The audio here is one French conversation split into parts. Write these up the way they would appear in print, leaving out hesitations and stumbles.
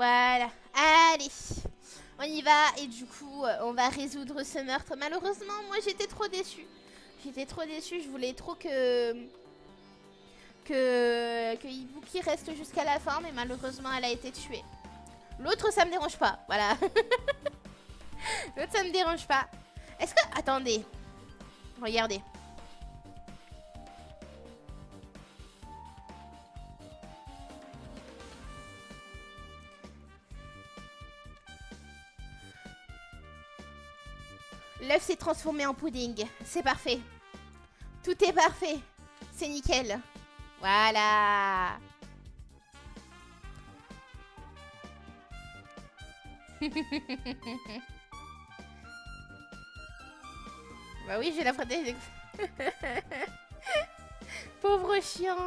Voilà. Allez. On y va. Et du coup, on va résoudre ce meurtre. Malheureusement, moi, j'étais trop déçue. J'étais trop déçue. Je voulais trop que Ibuki reste jusqu'à la fin. Mais malheureusement, elle a été tuée. L'autre, ça me dérange pas. Voilà. L'autre, ça me dérange pas. Est-ce que... Attendez. Regardez. L'œuf s'est transformé en pudding. C'est parfait. Tout est parfait. C'est nickel. Voilà. Bah oui, j'ai la fraîche. Pauvre chien.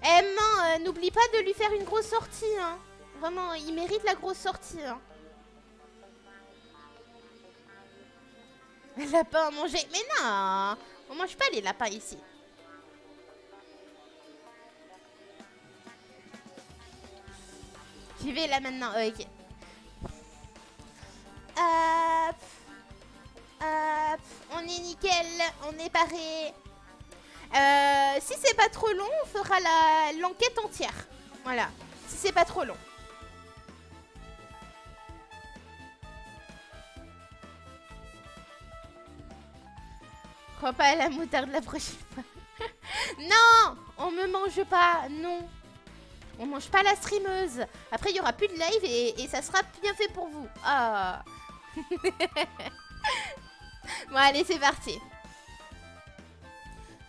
Eh maman, n'oublie pas de lui faire une grosse sortie. Hein. Vraiment, il mérite la grosse sortie. Hein. Un lapin à manger. Mais non, on mange pas les lapins ici. J'y vais là maintenant. Ok. Hop. Hop. On est nickel. On est paré. Si c'est pas trop long, on fera l'enquête entière. Voilà. Si c'est pas trop long. Crois pas à la moutarde la prochaine fois. Non, on me mange pas. Non. On mange pas la streameuse. Après, il y aura plus de live et ça sera bien fait pour vous. Ah. Bon, allez, c'est parti.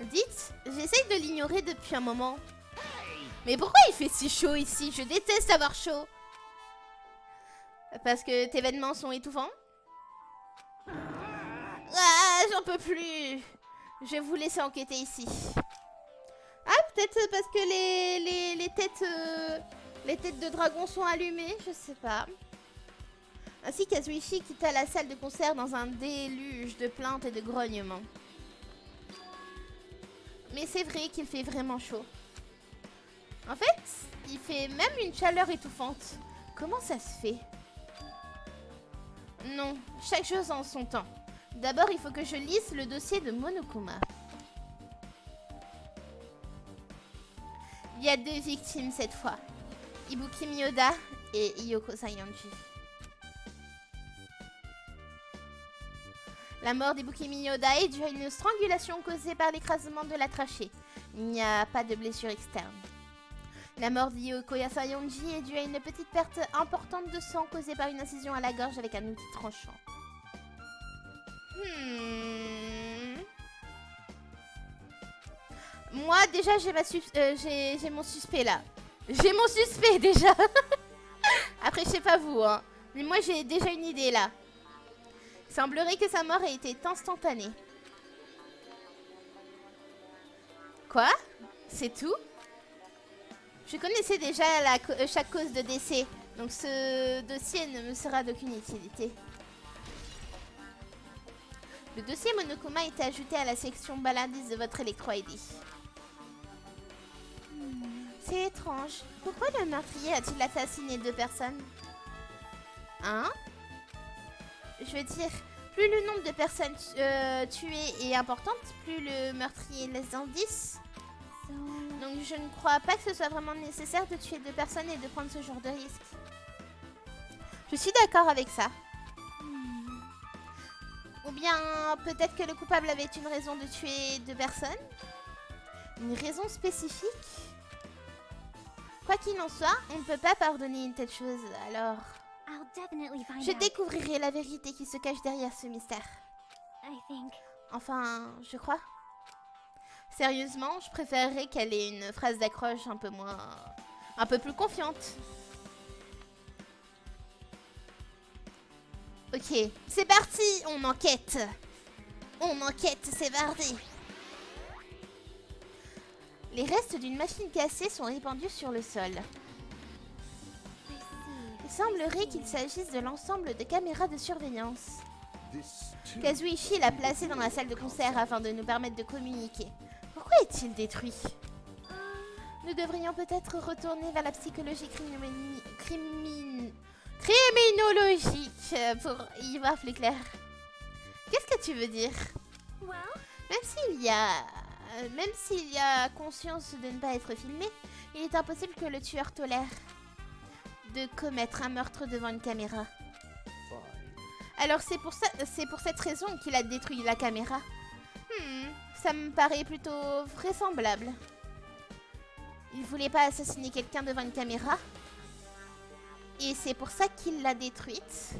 Dites, j'essaye de l'ignorer depuis un moment. Mais pourquoi il fait si chaud ici? Je déteste avoir chaud. Parce que tes vêtements sont étouffants? Ah, j'en peux plus. Je vais vous laisser enquêter ici. Ah, peut-être parce que les têtes de dragon sont allumées, je sais pas. Ainsi, Kazuichi quitta la salle de concert dans un déluge de plaintes et de grognements. Mais c'est vrai qu'il fait vraiment chaud. En fait, il fait même une chaleur étouffante. Comment ça se fait? Non, chaque chose en son temps. D'abord, il faut que je lise le dossier de Monokuma. Il y a 2 victimes cette fois. Ibuki Miyoda et Iyoko Saionji. La mort d'Ibuki Miyoda est due à une strangulation causée par l'écrasement de la trachée. Il n'y a pas de blessure externe. La mort d'Iyoko Saionji est due à une petite perte importante de sang causée par une incision à la gorge avec un outil tranchant. Moi, déjà, j'ai mon suspect là. J'ai mon suspect déjà. Après, je sais pas vous, hein. Mais moi, j'ai déjà une idée là. Il semblerait que sa mort ait été instantanée. Quoi? C'est tout? Je connaissais déjà chaque cause de décès. Donc ce dossier ne me sera d'aucune utilité. Le dossier Monokuma a été ajouté à la section baladiste de votre Electro ID. C'est étrange. Pourquoi le meurtrier a-t-il assassiné 2 personnes? Hein? Je veux dire, plus le nombre de personnes tuées est importante, plus le meurtrier laisse d'indices. Donc je ne crois pas que ce soit vraiment nécessaire de tuer 2 personnes et de prendre ce genre de risque. Je suis d'accord avec ça. Ou bien peut-être que le coupable avait une raison de tuer 2 personnes. Une raison spécifique. Quoi qu'il en soit, on ne peut pas pardonner une telle chose, alors... Je découvrirai la vérité qui se cache derrière ce mystère. Enfin, je crois. Sérieusement, je préférerais qu'elle ait une phrase d'accroche un peu moins... un peu plus confiante. Ok, c'est parti, on enquête. On enquête, c'est parti. Les restes d'une machine cassée sont répandus sur le sol. Il semblerait qu'il s'agisse de l'ensemble de caméras de surveillance. Kazuichi l'a placé dans la salle de concert afin de nous permettre de communiquer. Pourquoi est-il détruit? Nous devrions peut-être retourner vers la psychologie criminologique pour y voir plus clair. Qu'est-ce que tu veux dire? Même s'il y a conscience de ne pas être filmé, il est impossible que le tueur tolère de commettre un meurtre devant une caméra. Alors c'est pour cette raison qu'il a détruit la caméra. Ça me paraît plutôt vraisemblable. Il voulait pas assassiner quelqu'un devant une caméra. Et c'est pour ça qu'il l'a détruite.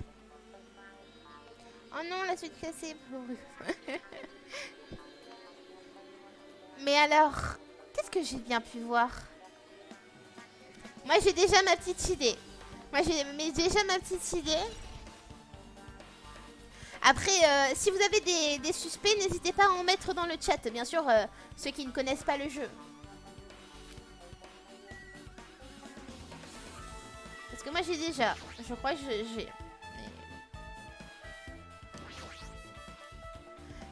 Oh non, la suite cassée. Mais alors, qu'est-ce que j'ai bien pu voir? Moi, j'ai déjà ma petite idée. Après, si vous avez des suspects, n'hésitez pas à en mettre dans le chat. Bien sûr, ceux qui ne connaissent pas le jeu. Parce que moi, j'ai déjà. Je crois que j'ai.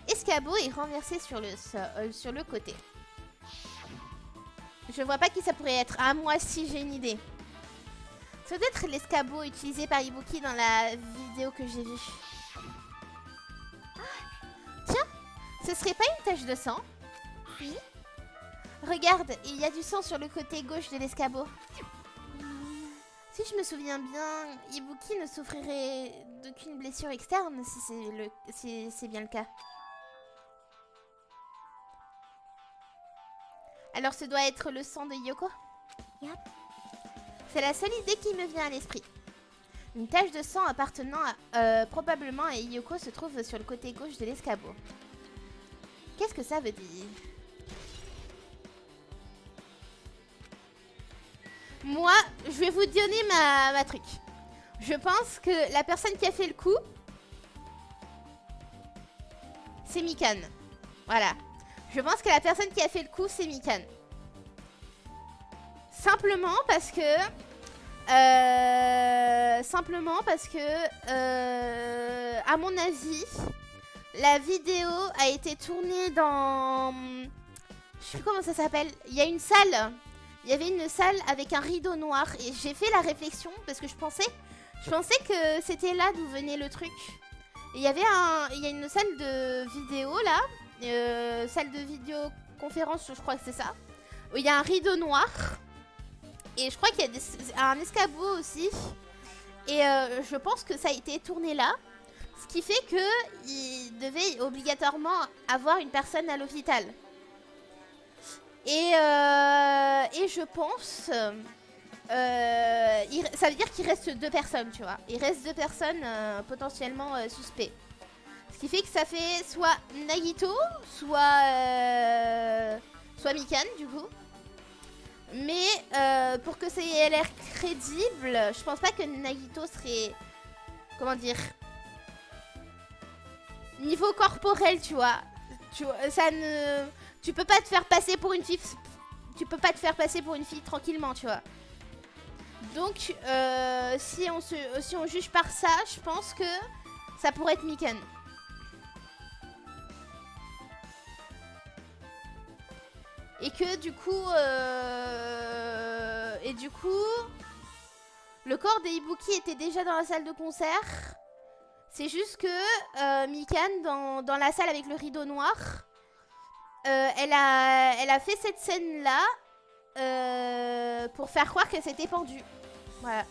Escabeau est renversé sur le côté. Je vois pas qui ça pourrait être. Ah, moi si, j'ai une idée. Ça doit être l'escabeau utilisé par Ibuki dans la vidéo que j'ai vue. Tiens, ce serait pas une tache de sang? Oui. Regarde, il y a du sang sur le côté gauche de l'escabeau. Si je me souviens bien, Ibuki ne souffrirait d'aucune blessure externe si c'est bien le cas. Alors ce doit être le sang de Yoko? Yep. C'est la seule idée qui me vient à l'esprit. Une tache de sang appartenant probablement à Yoko se trouve sur le côté gauche de l'escabeau. Qu'est-ce que ça veut dire? Moi, je vais vous donner ma truc. Je pense que la personne qui a fait le coup, c'est Mikan. Voilà. Je pense que la personne qui a fait le coup, c'est Mikan. Simplement parce que... à mon avis, la vidéo a été tournée dans... Je sais plus comment ça s'appelle. Il y a une salle. Il y avait une salle avec un rideau noir. Et j'ai fait la réflexion parce que je pensais que c'était là d'où venait le truc. Et il y a une salle de vidéo là. Salle de vidéoconférence, je crois que c'est ça. Où il y a un rideau noir. Et je crois qu'il y a un escabeau aussi. Et je pense que ça a été tourné là. Ce qui fait qu'il devait obligatoirement avoir une personne à l'hôpital. Et je pense... ça veut dire qu'il reste 2 personnes, tu vois. Il reste 2 personnes potentiellement suspects. Ce qui fait que ça fait soit Nagito, soit Mikan, du coup. Mais pour que ça ait l'air crédible, je pense pas que Nagito serait... Comment dire? Niveau corporel, tu vois. Ça ne... Tu peux pas te faire passer pour une fille... Tu peux pas te faire passer pour une fille tranquillement, tu vois. Donc, si on juge par ça, je pense que ça pourrait être Mikan. Et que du coup, le corps d'Ibuki était déjà dans la salle de concert. C'est juste que Mikan, dans la salle avec le rideau noir, elle a fait cette scène-là pour faire croire qu'elle s'était pendue. Voilà.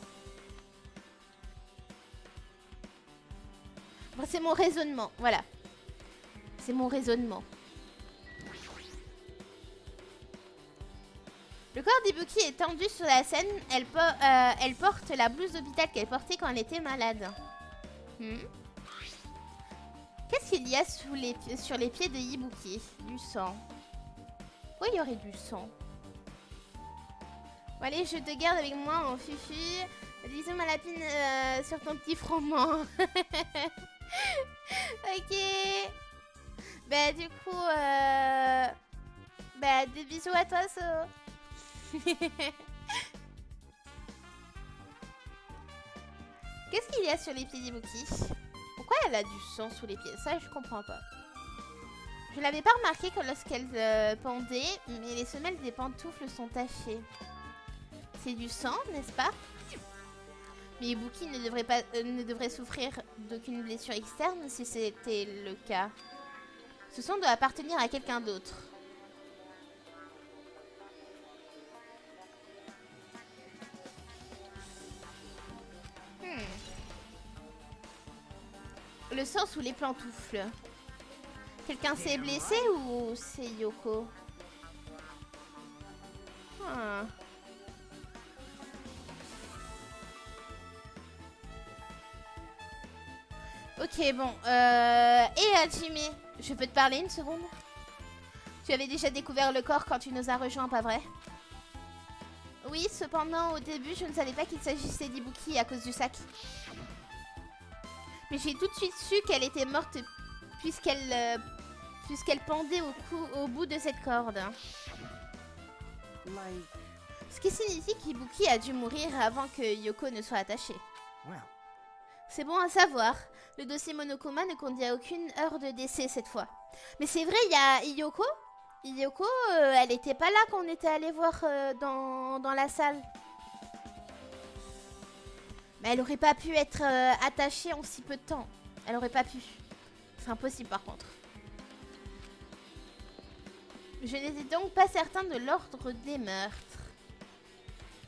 Bon, c'est mon raisonnement, voilà. C'est mon raisonnement. Le corps d'Ibuki est tendu sur la scène. Elle porte la blouse d'hôpital qu'elle portait quand elle était malade. Qu'est-ce qu'il y a sur les pieds de Ibuki? Du sang. Pourquoi il y aurait du sang? Bon, allez, je te garde avec moi en fufu. Bisous ma lapine sur ton petit froment. Ok. Bah du coup, bah des bisous à toi, So. Qu'est-ce qu'il y a sur les pieds d'Ibuki? Pourquoi elle a du sang sous les pieds? Ça, je comprends pas. Je l'avais pas remarqué que lorsqu'elle pendait, mais les semelles des pantoufles sont tachées. C'est du sang, n'est-ce pas? Mais Ibuki ne devrait souffrir d'aucune blessure externe si c'était le cas. Ce sang doit appartenir à quelqu'un d'autre. Le sang sous les pantoufles. Quelqu'un s'est blessé ou c'est Yoko? Ah. Ok, bon. Et Hajime, je peux te parler une seconde? Tu avais déjà découvert le corps quand tu nous as rejoints, pas vrai? Oui, cependant, au début, je ne savais pas qu'il s'agissait d'Ibuki à cause du sac. Mais j'ai tout de suite su qu'elle était morte puisqu'elle pendait au bout de cette corde. Ce qui signifie qu'Ibuki a dû mourir avant que Yoko ne soit attachée. C'est bon à savoir. Le dossier Monokuma ne contient aucune heure de décès cette fois. Mais c'est vrai, il y a Yoko. Yoko, elle était pas là quand on était allé voir dans la salle. Mais elle aurait pas pu être attachée en si peu de temps. Elle aurait pas pu. C'est impossible par contre. Je n'étais donc pas certain de l'ordre des meurtres.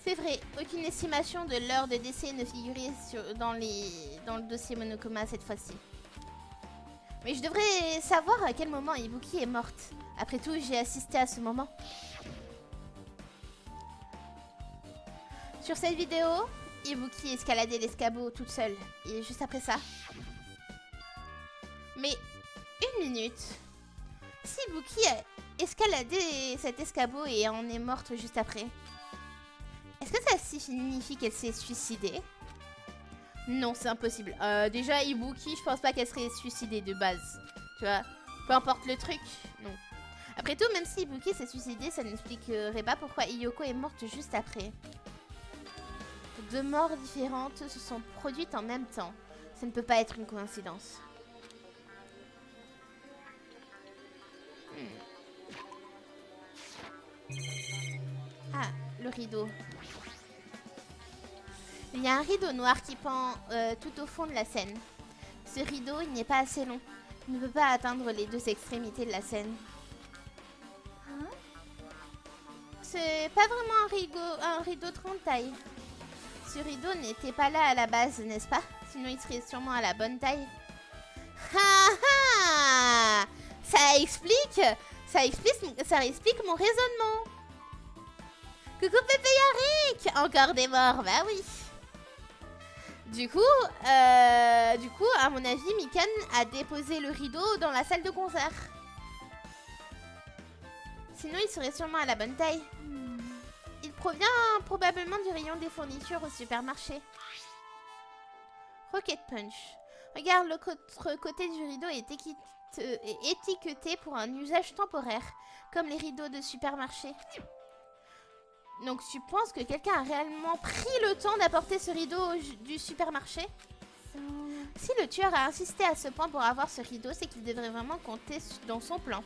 C'est vrai, aucune estimation de l'heure de décès ne figurait dans le dossier Monokuma cette fois-ci. Mais je devrais savoir à quel moment Ibuki est morte. Après tout, j'ai assisté à ce moment. Sur cette vidéo, Ibuki escaladait l'escabeau toute seule. Et juste après ça. Mais, une minute. Si Ibuki a escaladé cet escabeau et en est morte juste après, est-ce que ça signifie qu'elle s'est suicidée? Non, c'est impossible. Déjà, Ibuki, je pense pas qu'elle serait suicidée de base. Tu vois, peu importe le truc, non. Après tout, même si Ibuki s'est suicidée, ça n'expliquerait pas pourquoi Yoko est morte juste après. Deux morts différentes se sont produites en même temps. Ça ne peut pas être une coïncidence. Ah, le rideau. Il y a un rideau noir qui pend tout au fond de la scène. Ce rideau, il n'est pas assez long. Il ne peut pas atteindre les deux extrémités de la scène. Hein? C'est pas vraiment un rideau de grande taille. Ce rideau n'était pas là à la base, n'est-ce pas? Sinon, il serait sûrement à la bonne taille. Ha ha! Ça explique mon raisonnement. Coucou Pépé Yarick! Encore des morts, bah oui. Du coup, à mon avis, Mikan a déposé le rideau dans la salle de concert. Sinon, il serait sûrement à la bonne taille. Il provient probablement du rayon des fournitures au supermarché. Rocket Punch. Regarde, l'autre côté du rideau est étiqueté pour un usage temporaire, comme les rideaux de supermarché. Donc tu penses que quelqu'un a réellement pris le temps d'apporter ce rideau du supermarché? Si le tueur a insisté à ce point pour avoir ce rideau, c'est qu'il devrait vraiment compter dans son plan.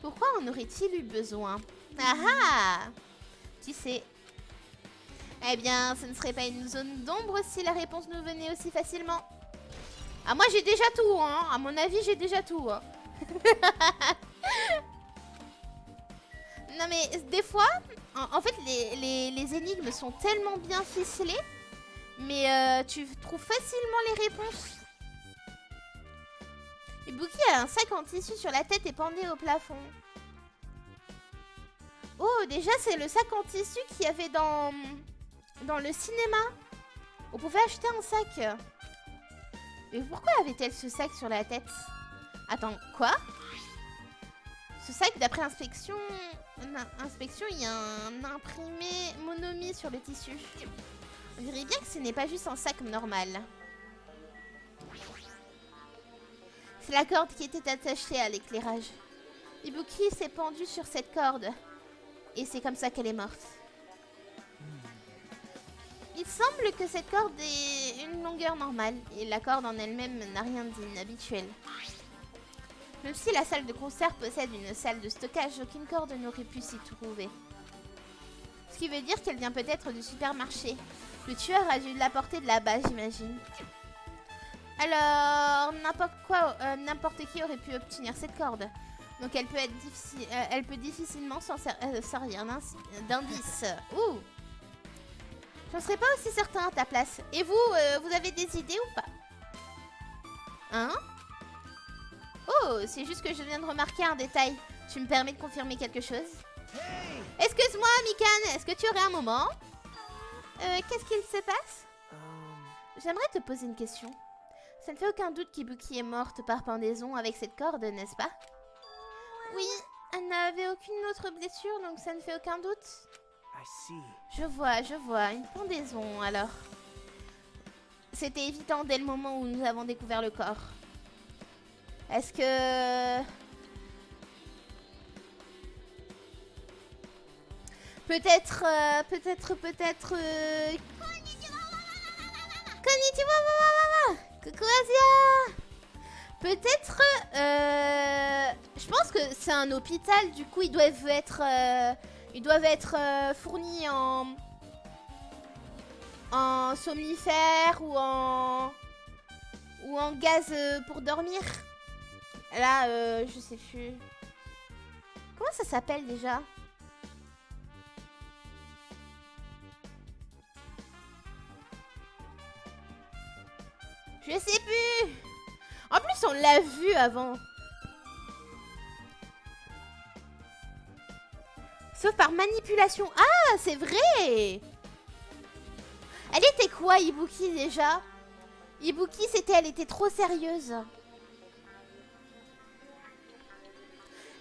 Pourquoi en aurait-il eu besoin? Ah ah! Qui sait? Eh bien, ce ne serait pas une zone d'ombre si la réponse nous venait aussi facilement. Ah, moi j'ai déjà tout, hein. À mon avis, j'ai déjà tout. Hein. Non mais des fois, en fait les énigmes sont tellement bien ficelées, mais tu trouves facilement les réponses. Ibuki a un sac en tissu sur la tête et pendé au plafond. Oh, déjà c'est le sac en tissu qu'il y avait dans le cinéma. On pouvait acheter un sac. Mais pourquoi avait-elle ce sac sur la tête? Attends, quoi? Ce sac, d'après inspection, il y a un imprimé monomi sur le tissu. On dirait bien que ce n'est pas juste un sac normal. C'est la corde qui était attachée à l'éclairage. Ibuki s'est pendue sur cette corde. Et c'est comme ça qu'elle est morte. Il semble que cette corde ait une longueur normale. Et la corde en elle-même n'a rien d'inhabituel. Même si la salle de concert possède une salle de stockage, aucune corde n'aurait pu s'y trouver. Ce qui veut dire qu'elle vient peut-être du supermarché. Le tueur a dû l'apporter de là-bas, j'imagine. Alors, n'importe qui aurait pu obtenir cette corde. Donc elle peut être difficile, elle peut difficilement s'en servir d'indice. Ouh. Je ne serais pas aussi certain à ta place. Et vous, vous avez des idées ou pas? Hein? Oh, c'est juste que je viens de remarquer un détail. Tu me permets de confirmer quelque chose? Excuse-moi, Mikan, est-ce que tu aurais un moment? Qu'est-ce qu'il se passe? J'aimerais te poser une question. Ça ne fait aucun doute qu'Ibuki est morte par pendaison avec cette corde, n'est-ce pas? Oui, elle n'avait aucune autre blessure, donc ça ne fait aucun doute. Je vois. Une pendaison, alors. C'était évident dès le moment où nous avons découvert le corps. Est-ce que... Peut-être... Konnichiwa, coucou Asia. Peut-être... je pense que c'est un hôpital, du coup ils doivent être fournis en somnifères ou en gaz pour dormir. Là, je sais plus. Comment ça s'appelle déjà? Je sais plus. En plus, on l'a vu avant. Sauf par manipulation. Ah, c'est vrai. Elle était quoi, Ibuki, déjà? Ibuki, elle était trop sérieuse.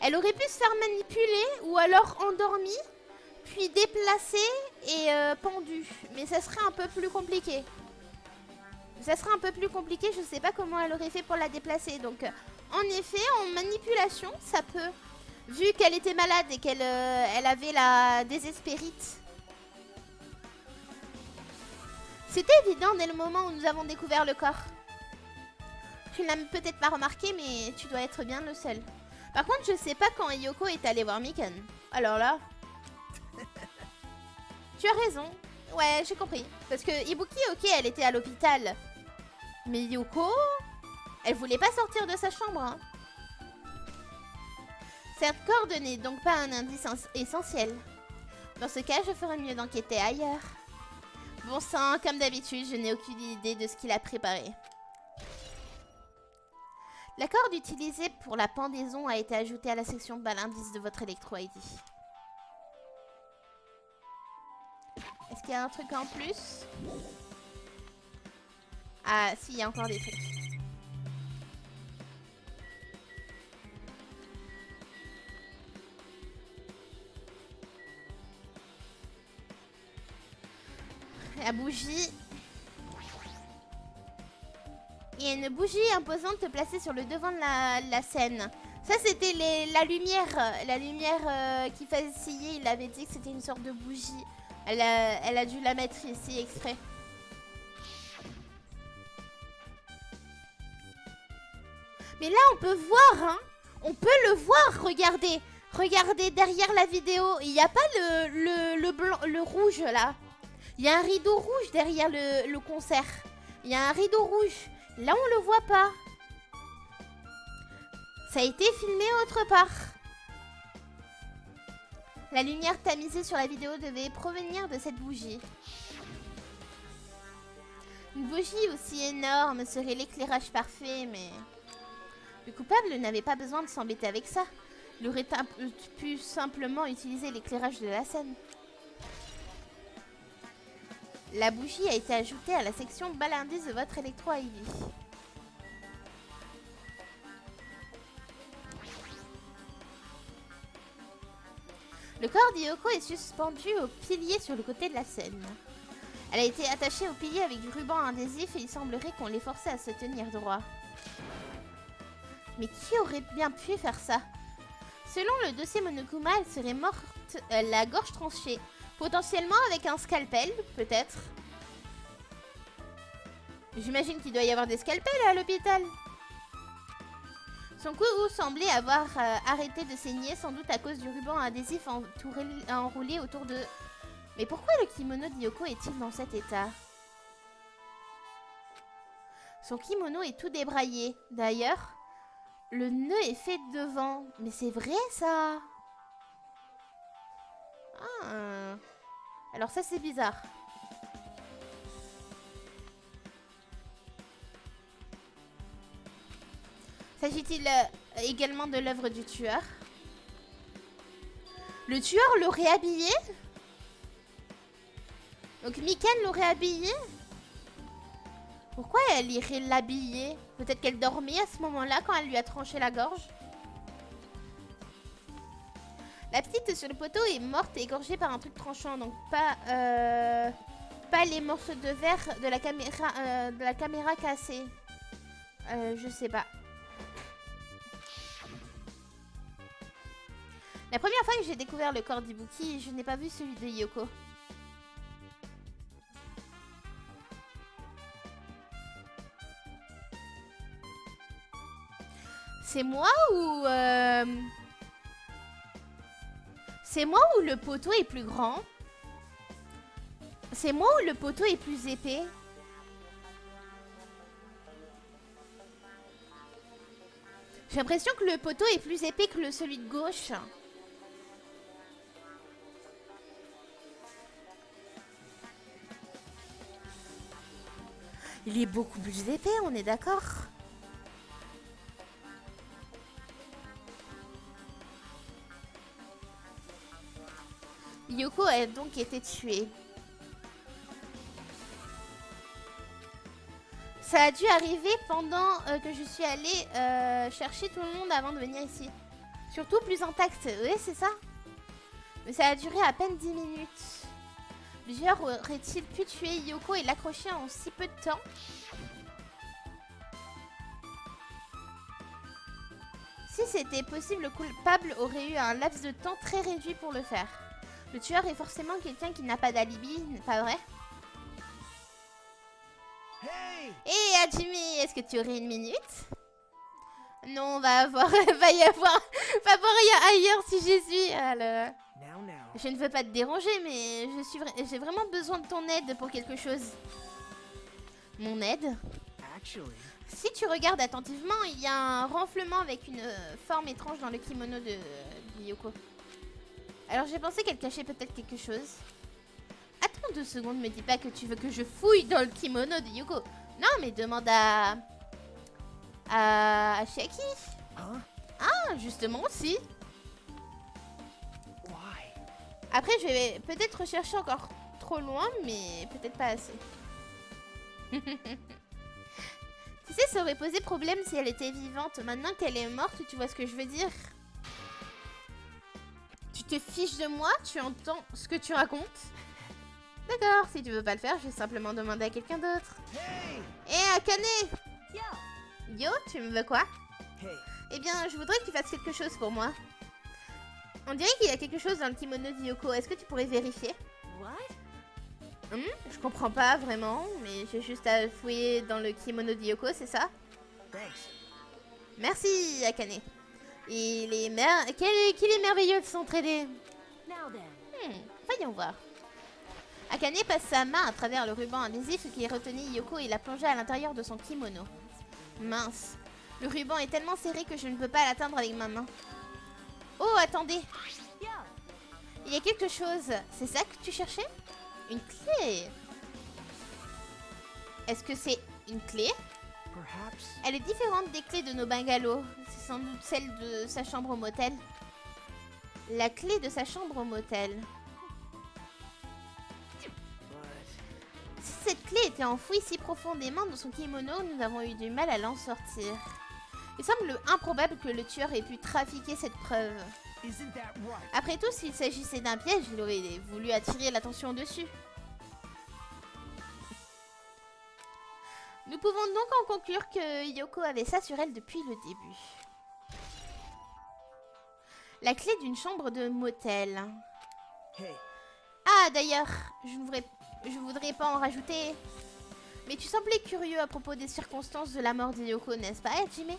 Elle aurait pu se faire manipuler ou alors endormie, puis déplacée et pendue. Mais ça serait un peu plus compliqué. Je sais pas comment elle aurait fait pour la déplacer. Donc, en effet, en manipulation, ça peut. Vu qu'elle était malade et qu'elle avait la désespérite. C'était évident dès le moment où nous avons découvert le corps. Tu ne l'as peut-être pas remarqué, mais tu dois être bien le seul. Par contre, je sais pas quand Yoko est allée voir Mikan. Alors là... Tu as raison. Ouais, j'ai compris. Parce que Ibuki, ok, elle était à l'hôpital. Mais Yoko, elle voulait pas sortir de sa chambre. Hein. Cette corde n'est donc pas un indice essentiel. Dans ce cas, je ferais mieux d'enquêter ailleurs. Bon sang, comme d'habitude, je n'ai aucune idée de ce qu'il a préparé. La corde utilisée pour la pendaison a été ajoutée à la section balindice de votre Electro-ID. Est-ce qu'il y a un truc en plus? Ah, si, il y a encore des trucs. La bougie. Il y a une bougie imposante placée sur le devant de la scène. Ça, c'était la lumière. La lumière qui faisait sciller. Il avait dit que c'était une sorte de bougie. Elle a dû la mettre ici exprès. Mais là, on peut voir, hein. On peut le voir, regardez. Regardez derrière la vidéo. Il n'y a pas le blanc, le rouge, là. Il y a un rideau rouge derrière le concert. Il y a un rideau rouge. Là, on le voit pas. Ça a été filmé autre part. La lumière tamisée sur la vidéo devait provenir de cette bougie. Une bougie aussi énorme serait l'éclairage parfait, mais... Le coupable n'avait pas besoin de s'embêter avec ça. Il aurait pu simplement utiliser l'éclairage de la scène. La bougie a été ajoutée à la section balindice de votre Electro-ID. Le corps d'Yoko est suspendu au pilier sur le côté de la scène. Elle a été attachée au pilier avec du ruban adhésif et il semblerait qu'on l'ait forcée à se tenir droit. Mais qui aurait bien pu faire ça? Selon le dossier Monokuma, elle serait morte la gorge tranchée. Potentiellement avec un scalpel, peut-être. J'imagine qu'il doit y avoir des scalpels à l'hôpital. Son cou semblait avoir arrêté de saigner, sans doute à cause du ruban adhésif enroulé autour de... Mais pourquoi le kimono d'Yoko est-il dans cet état? Son kimono est tout débraillé. D'ailleurs, le nœud est fait devant. Mais c'est vrai ça? Ah. Alors ça c'est bizarre. S'agit-il également de l'œuvre du tueur? Le tueur l'aurait habillé? Donc Mikan l'aurait habillé? Pourquoi elle irait l'habiller? Peut-être qu'elle dormait à ce moment-là quand elle lui a tranché la gorge? La petite sur le poteau est morte et égorgée par un truc tranchant, donc pas les morceaux de verre de la caméra cassée. Je sais pas. La première fois que j'ai découvert le corps d'Ibuki, je n'ai pas vu celui de Yoko. C'est moi ou... C'est moi ou le poteau est plus grand? C'est moi ou le poteau est plus épais? J'ai l'impression que le poteau est plus épais que celui de gauche. Il est beaucoup plus épais, on est d'accord? Yoko a donc été tuée. Ça a dû arriver pendant que je suis allée chercher tout le monde avant de venir ici. Surtout plus intact, oui c'est ça. Mais ça a duré à peine 10 minutes. Le tueur aurait-il pu tuer Yoko et l'accrocher en si peu de temps? Si c'était possible, le coupable aurait eu un laps de temps très réduit pour le faire. Le tueur est forcément quelqu'un qui n'a pas d'alibi, pas vrai? Hey Hajime, est-ce que tu aurais une minute? Non, va voir rien ailleurs si j'y suis. Alors, je ne veux pas te déranger, mais j'ai vraiment besoin de ton aide pour quelque chose. Mon aide? Si tu regardes attentivement, il y a un renflement avec une forme étrange dans le kimono de Yoko. Alors j'ai pensé qu'elle cachait peut-être quelque chose. Attends 2 secondes, me dis pas que tu veux que je fouille dans le kimono de Yoko. Non, mais demande à Chiaki. Hein? Ah, justement aussi. Après, je vais peut-être rechercher encore trop loin, mais peut-être pas assez. Tu sais, ça aurait posé problème si elle était vivante. Maintenant qu'elle est morte, tu vois ce que je veux dire? Tu te fiches de moi? Tu entends ce que tu racontes? D'accord, si tu veux pas le faire, je vais simplement demander à quelqu'un d'autre. Hey, Akane! Yo, tu me veux quoi? Eh bien, je voudrais que tu fasses quelque chose pour moi. On dirait qu'il y a quelque chose dans le kimono d'Yoko. Est-ce que tu pourrais vérifier? Je comprends pas vraiment, mais j'ai juste à fouiller dans le kimono d'Yoko, c'est ça? Merci, Akane. Qu'il est merveilleux de s'entraider. Voyons voir. Akane passe sa main à travers le ruban adhésif qui retenait Yoko et la plongea à l'intérieur de son kimono. Mince. Le ruban est tellement serré que je ne peux pas l'atteindre avec ma main. Oh, attendez. Il y a quelque chose. C'est ça que tu cherchais? Une clé. Est-ce que c'est une clé? Elle est différente des clés de nos bungalows. C'est sans doute celle de sa chambre au motel. La clé de sa chambre au motel. Si cette clé était enfouie si profondément dans son kimono, nous avons eu du mal à l'en sortir. Il semble improbable que le tueur ait pu trafiquer cette preuve. Après tout, s'il s'agissait d'un piège, il aurait voulu attirer l'attention dessus. Nous pouvons donc en conclure que Yoko avait ça sur elle depuis le début. La clé d'une chambre de motel. Ah, d'ailleurs, je voudrais pas en rajouter. Mais tu semblais curieux à propos des circonstances de la mort de Yoko, n'est-ce pas, Hajime?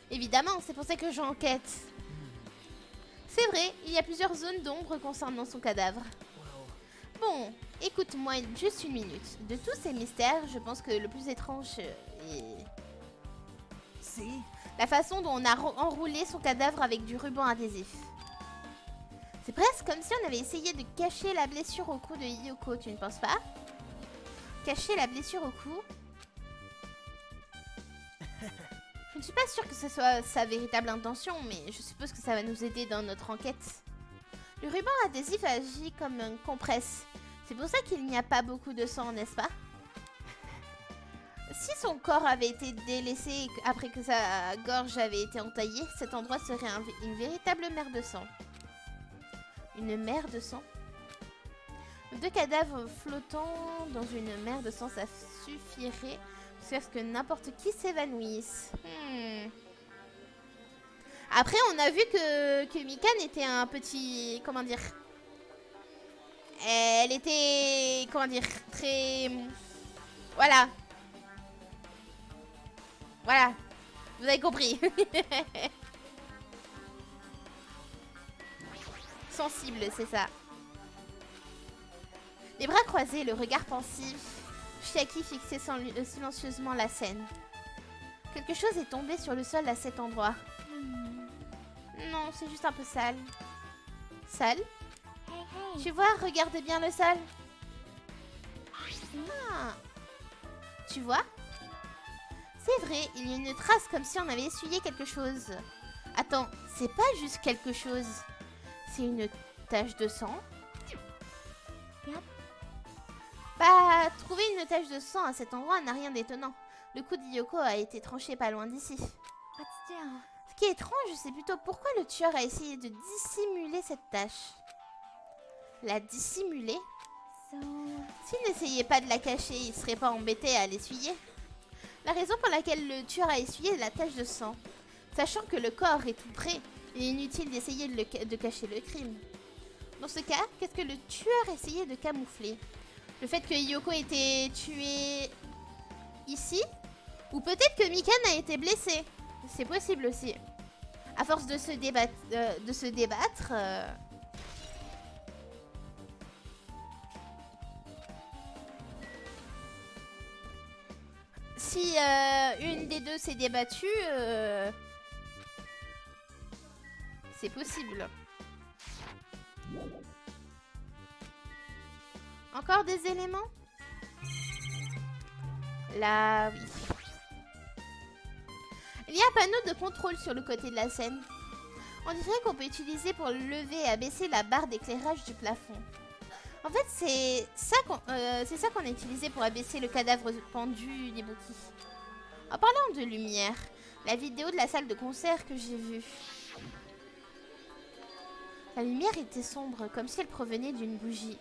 Évidemment, c'est pour ça que j'enquête. C'est vrai, il y a plusieurs zones d'ombre concernant son cadavre. Bon, écoute-moi juste une minute. De tous ces mystères, je pense que le plus étrange est... la façon dont on a enroulé son cadavre avec du ruban adhésif. C'est presque comme si on avait essayé de cacher la blessure au cou de Hiyoko, tu ne penses pas? Cacher la blessure au cou? Je ne suis pas sûre que ce soit sa véritable intention, mais je suppose que ça va nous aider dans notre enquête. Le ruban adhésif agit comme une compresse. C'est pour ça qu'il n'y a pas beaucoup de sang, n'est-ce pas? Si son corps avait été délaissé après que sa gorge avait été entaillée, cet endroit serait une véritable mer de sang. Une mer de sang? Deux cadavres flottant dans une mer de sang, ça suffirait jusqu'à ce que n'importe qui s'évanouisse. Après, on a vu que Mikan était un petit... Comment dire? Elle était... Comment dire? Très... Voilà. Voilà. Vous avez compris. Sensible, c'est ça. Les bras croisés, le regard pensif, Chiaki fixait silencieusement la scène. Quelque chose est tombé sur le sol à cet endroit. Non, c'est juste un peu sale. Sale? Tu vois, regarde bien le sol. Ah. Tu vois? C'est vrai, il y a une trace comme si on avait essuyé quelque chose. Attends, c'est pas juste quelque chose. C'est une tache de sang. Bah, trouver une tache de sang à cet endroit n'a rien d'étonnant. Le cou d'Hiyoko a été tranché pas loin d'ici. Ce qui est étrange, c'est plutôt pourquoi le tueur a essayé de dissimuler cette tache. La dissimuler? S'il n'essayait pas de la cacher, il serait pas embêté à l'essuyer. La raison pour laquelle le tueur a essuyé la tache de sang. Sachant que le corps est tout près, il est inutile d'essayer de cacher le crime. Dans ce cas, qu'est-ce que le tueur essayait de camoufler? Le fait que Hiyoko ait été tuée ici? Ou peut-être que Mikan a été blessé. C'est possible aussi. À force de se débattre, si une des deux s'est débattue, c'est possible. Encore des éléments? Là, oui. Il y a un panneau de contrôle sur le côté de la scène. On dirait qu'on peut utiliser pour lever et abaisser la barre d'éclairage du plafond. En fait, c'est ça qu'on a utilisé pour abaisser le cadavre pendu d'Ibuki. En parlant de lumière, la vidéo de la salle de concert que j'ai vue. La lumière était sombre, comme si elle provenait d'une bougie.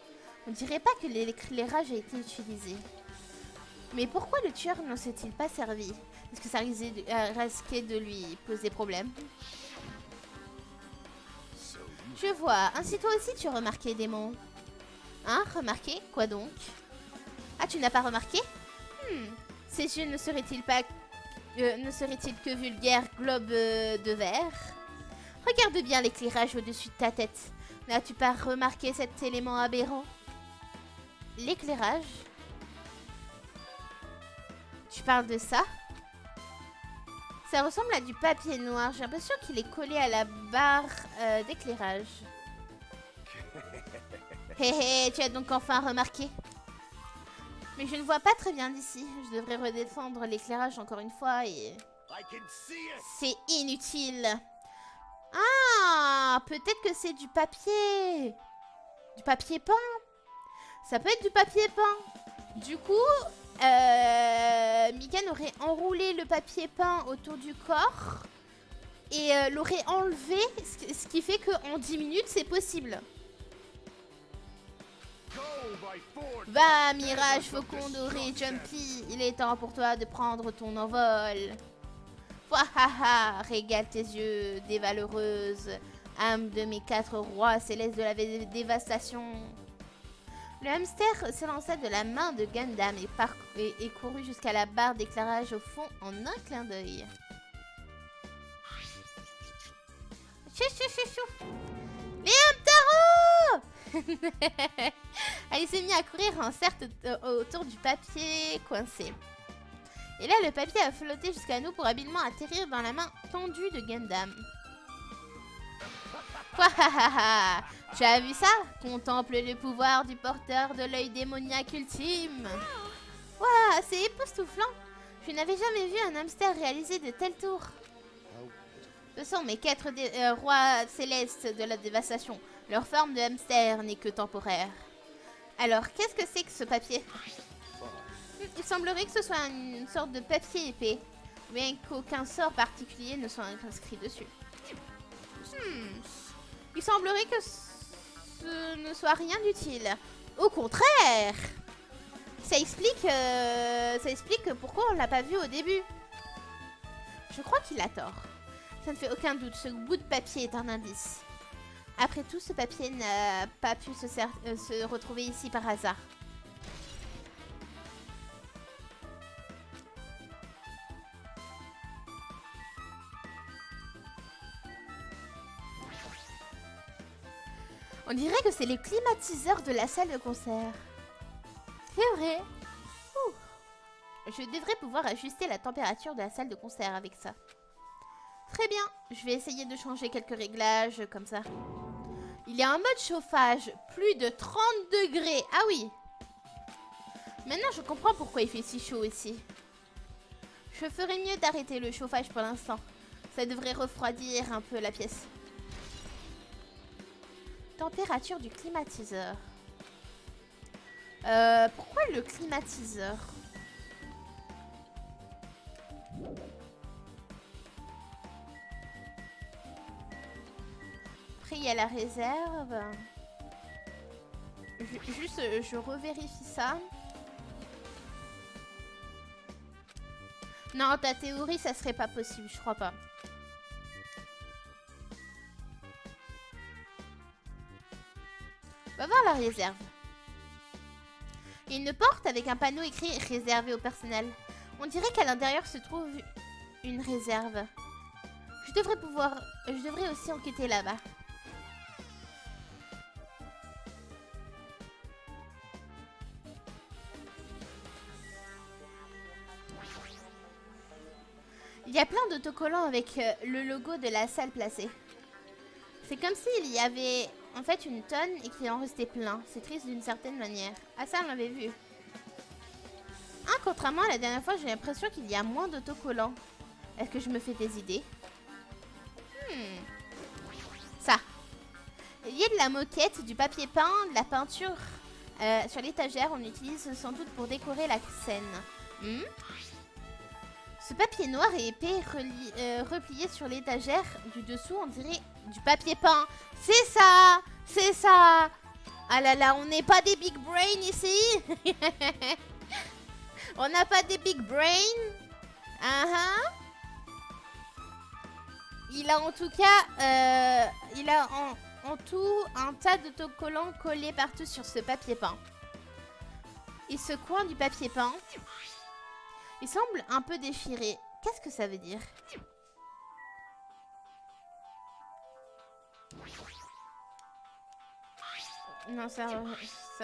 On dirait pas que l'éclairage a été utilisé. Mais pourquoi le tueur n'en s'est-il pas servi? Est-ce que ça risquait de lui poser problème? Je vois. Ainsi toi aussi tu as remarqué, démon. Hein? Remarqué? Quoi donc? Ah, tu n'as pas remarqué? Ces yeux ne seraient-ils que vulgaires globes de verre? Regarde bien l'éclairage au-dessus de ta tête. N'as-tu pas remarqué cet élément aberrant? L'éclairage? Tu parles de ça? Ça ressemble à du papier noir. J'ai l'impression qu'il est collé à la barre d'éclairage. Hé hé, tu as donc enfin remarqué? Mais je ne vois pas très bien d'ici. Je devrais redescendre l'éclairage encore une fois et... C'est inutile. Ah, peut-être que c'est du papier. Du papier peint. Ça peut être du papier peint. Du coup, Mikan aurait enroulé le papier peint autour du corps et l'aurait enlevé, ce qui fait qu'en 10 minutes, c'est possible. Va, Mirage, Faucon Doré, Jumpy, il est temps pour toi de prendre ton envol. Wahaha, régale tes yeux, dévaleureuse, âme de mes 4 rois célestes de la dévastation. Le hamster s'élança de la main de Gundam et courut jusqu'à la barre d'éclairage au fond en un clin d'œil. Chou, chou, chou, chou. Léon Taro. Ah, il s'est mis à courir en cercle autour du papier coincé. Et là, le papier a flotté jusqu'à nous pour habilement atterrir dans la main tendue de Gundam. Wahahaha! Tu as vu ça? Contemple le pouvoir du porteur de l'œil démoniaque ultime. Waouh, c'est époustouflant! Je n'avais jamais vu un hamster réaliser de tels tours. Ce sont mes 4 rois célestes de la dévastation. Leur forme de hamster n'est que temporaire. Alors, qu'est-ce que c'est que ce papier? Il semblerait que ce soit une sorte de papier épais, bien qu'aucun sort particulier ne soit inscrit dessus. Il semblerait que ce ne soit rien d'utile. Au contraire! Ça explique pourquoi on l'a pas vu au début. Je crois qu'il a tort. Ça ne fait aucun doute, ce bout de papier est un indice. Après tout, ce papier n'a pas pu se retrouver ici par hasard. On dirait que c'est les climatiseurs de la salle de concert. C'est vrai. Ouh. Je devrais pouvoir ajuster la température de la salle de concert avec ça. Très bien. Je vais essayer de changer quelques réglages comme ça. Il y a un mode chauffage. Plus de 30 degrés. Ah oui. Maintenant, je comprends pourquoi il fait si chaud ici. Je ferais mieux d'arrêter le chauffage pour l'instant. Ça devrait refroidir un peu la pièce. Température du climatiseur. Pourquoi le climatiseur? Après, il y a la réserve. Juste, je revérifie ça. Non, ta théorie, ça serait pas possible, je crois pas. On va voir la réserve. Il y a une porte avec un panneau écrit « Réservé au personnel ». On dirait qu'à l'intérieur se trouve une réserve. Je devrais aussi enquêter là-bas. Il y a plein d'autocollants avec le logo de la salle placé. C'est comme s'il y avait en fait une tonne et qu'il en restait plein. C'est triste d'une certaine manière. Ah ça on l'avait vu. Ah, contrairement à la dernière fois, j'ai l'impression qu'il y a moins d'autocollants. Est-ce que je me fais des idées? Ça. Il y a de la moquette, du papier peint, de la peinture. Sur l'étagère, on utilise sans doute pour décorer la scène. Ce papier noir et épais replié sur l'étagère du dessous, on dirait du papier peint. C'est ça! C'est ça! Ah là là, on n'est pas des big brains ici. On n'a pas des big brains. Il a en tout cas, il a en tout un tas d'autocollants collés partout sur ce papier peint. Et ce coin du papier peint, il semble un peu déchiré. Qu'est-ce que ça veut dire? Non, ça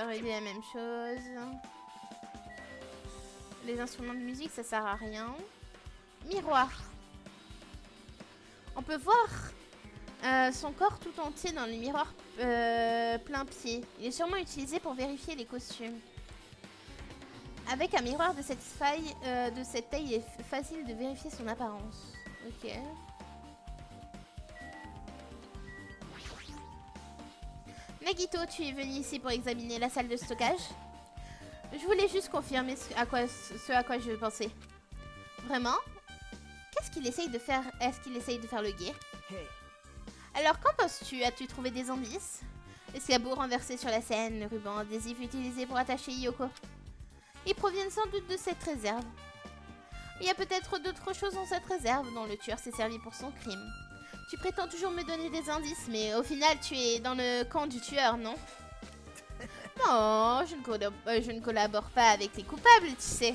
aurait dit la même chose. Les instruments de musique, ça sert à rien. Miroir. On peut voir son corps tout entier dans le miroir plein pied. Il est sûrement utilisé pour vérifier les costumes. Avec un miroir de cette taille, il est facile de vérifier son apparence. Ok. Nagito, tu es venu ici pour examiner la salle de stockage? Je voulais juste confirmer ce à quoi je pensais. Vraiment? Qu'est-ce qu'il essaye de faire? Est-ce qu'il essaye de faire le guet? Alors, qu'en penses-tu? As-tu trouvé des indices? L'escabeau renversé sur la scène, le ruban adhésif utilisé pour attacher Yoko. Ils proviennent sans doute de cette réserve. Il y a peut-être d'autres choses dans cette réserve dont le tueur s'est servi pour son crime. Tu prétends toujours me donner des indices, mais au final, tu es dans le camp du tueur, non? Non, je ne collabore pas avec les coupables, tu sais.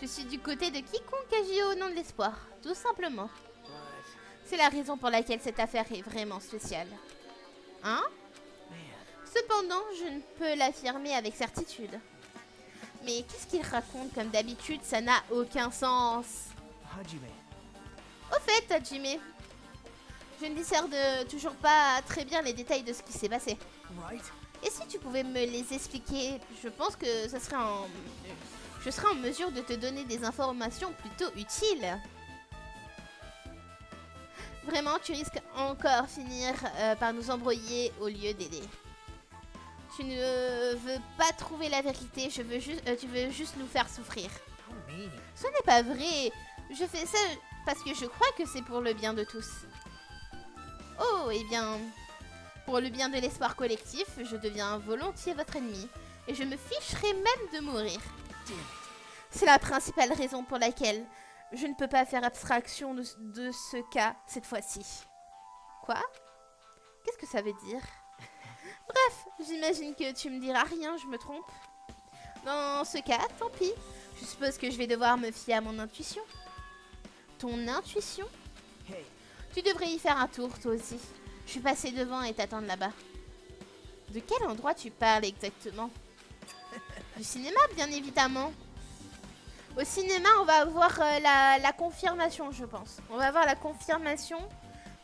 Je suis du côté de quiconque agit au nom de l'espoir, tout simplement. C'est la raison pour laquelle cette affaire est vraiment spéciale. Hein? Cependant, je ne peux l'affirmer avec certitude. Mais qu'est-ce qu'il raconte comme d'habitude? Ça n'a aucun sens. Au fait, Hajime, je ne discerne toujours pas très bien les détails de ce qui s'est passé. Et si tu pouvais me les expliquer, je pense que je serais en mesure de te donner des informations plutôt utiles. Vraiment, tu risques encore finir par nous embrouiller au lieu d'aider. Tu ne veux pas trouver la vérité, tu veux juste nous faire souffrir. Ce n'est pas vrai. Je fais ça parce que je crois que c'est pour le bien de tous. Oh, eh bien, pour le bien de l'espoir collectif, je deviens volontiers votre ennemi. Et je me ficherai même de mourir. C'est la principale raison pour laquelle je ne peux pas faire abstraction de ce cas cette fois-ci. Quoi? Qu'est-ce que ça veut dire? Bref, j'imagine que tu me diras rien, je me trompe. Dans ce cas, tant pis. Je suppose que je vais devoir me fier à mon intuition. Ton intuition? Tu devrais y faire un tour, toi aussi. Je suis passée devant et t'attendre là-bas. De quel endroit tu parles exactement? Du cinéma, bien évidemment. Au cinéma, on va avoir la confirmation, je pense. On va avoir la confirmation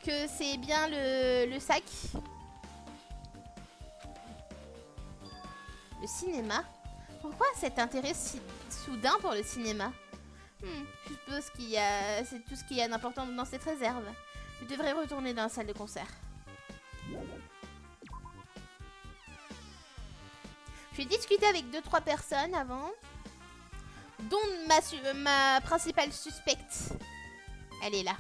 que c'est bien le sac. Le cinéma? Pourquoi cet intérêt si soudain pour le cinéma? Je suppose qu'il y a... c'est tout ce qu'il y a d'important dans cette réserve. Je devrais retourner dans la salle de concert. Je vais discuter avec 2-3 personnes avant. Dont ma principale suspecte. Elle est là.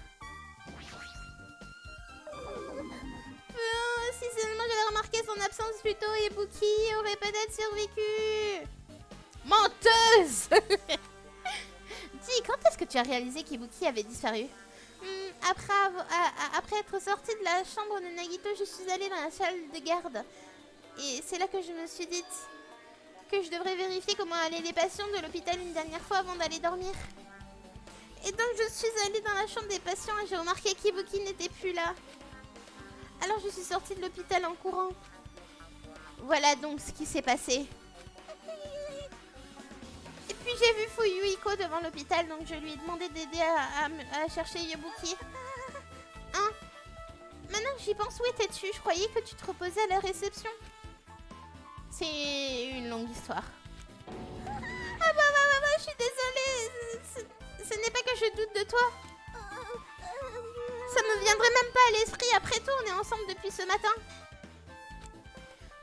Si seulement j'avais remarqué son absence plus tôt, Ibuki aurait peut-être survécu. Menteuse. Dis, quand est-ce que tu as réalisé qu'Ibuki avait disparu? Après être sortie de la chambre de Nagito, je suis allée dans la salle de garde. Et c'est là que je me suis dit que je devrais vérifier comment allaient les patients de l'hôpital une dernière fois avant d'aller dormir. Et donc je suis allée dans la chambre des patients et j'ai remarqué qu'Ibuki n'était plus là. Alors je suis sortie de l'hôpital en courant. Voilà donc ce qui s'est passé. Et puis j'ai vu Fuyuhiko devant l'hôpital, donc je lui ai demandé d'aider à chercher Ibuki. Hein? Maintenant que j'y pense, où étais-tu? Je croyais que tu te reposais à la réception. C'est une longue histoire. Ah bah, je suis désolée. Ce n'est pas que je doute de toi. Ça me viendrait même pas à l'esprit. Après tout, on est ensemble depuis ce matin.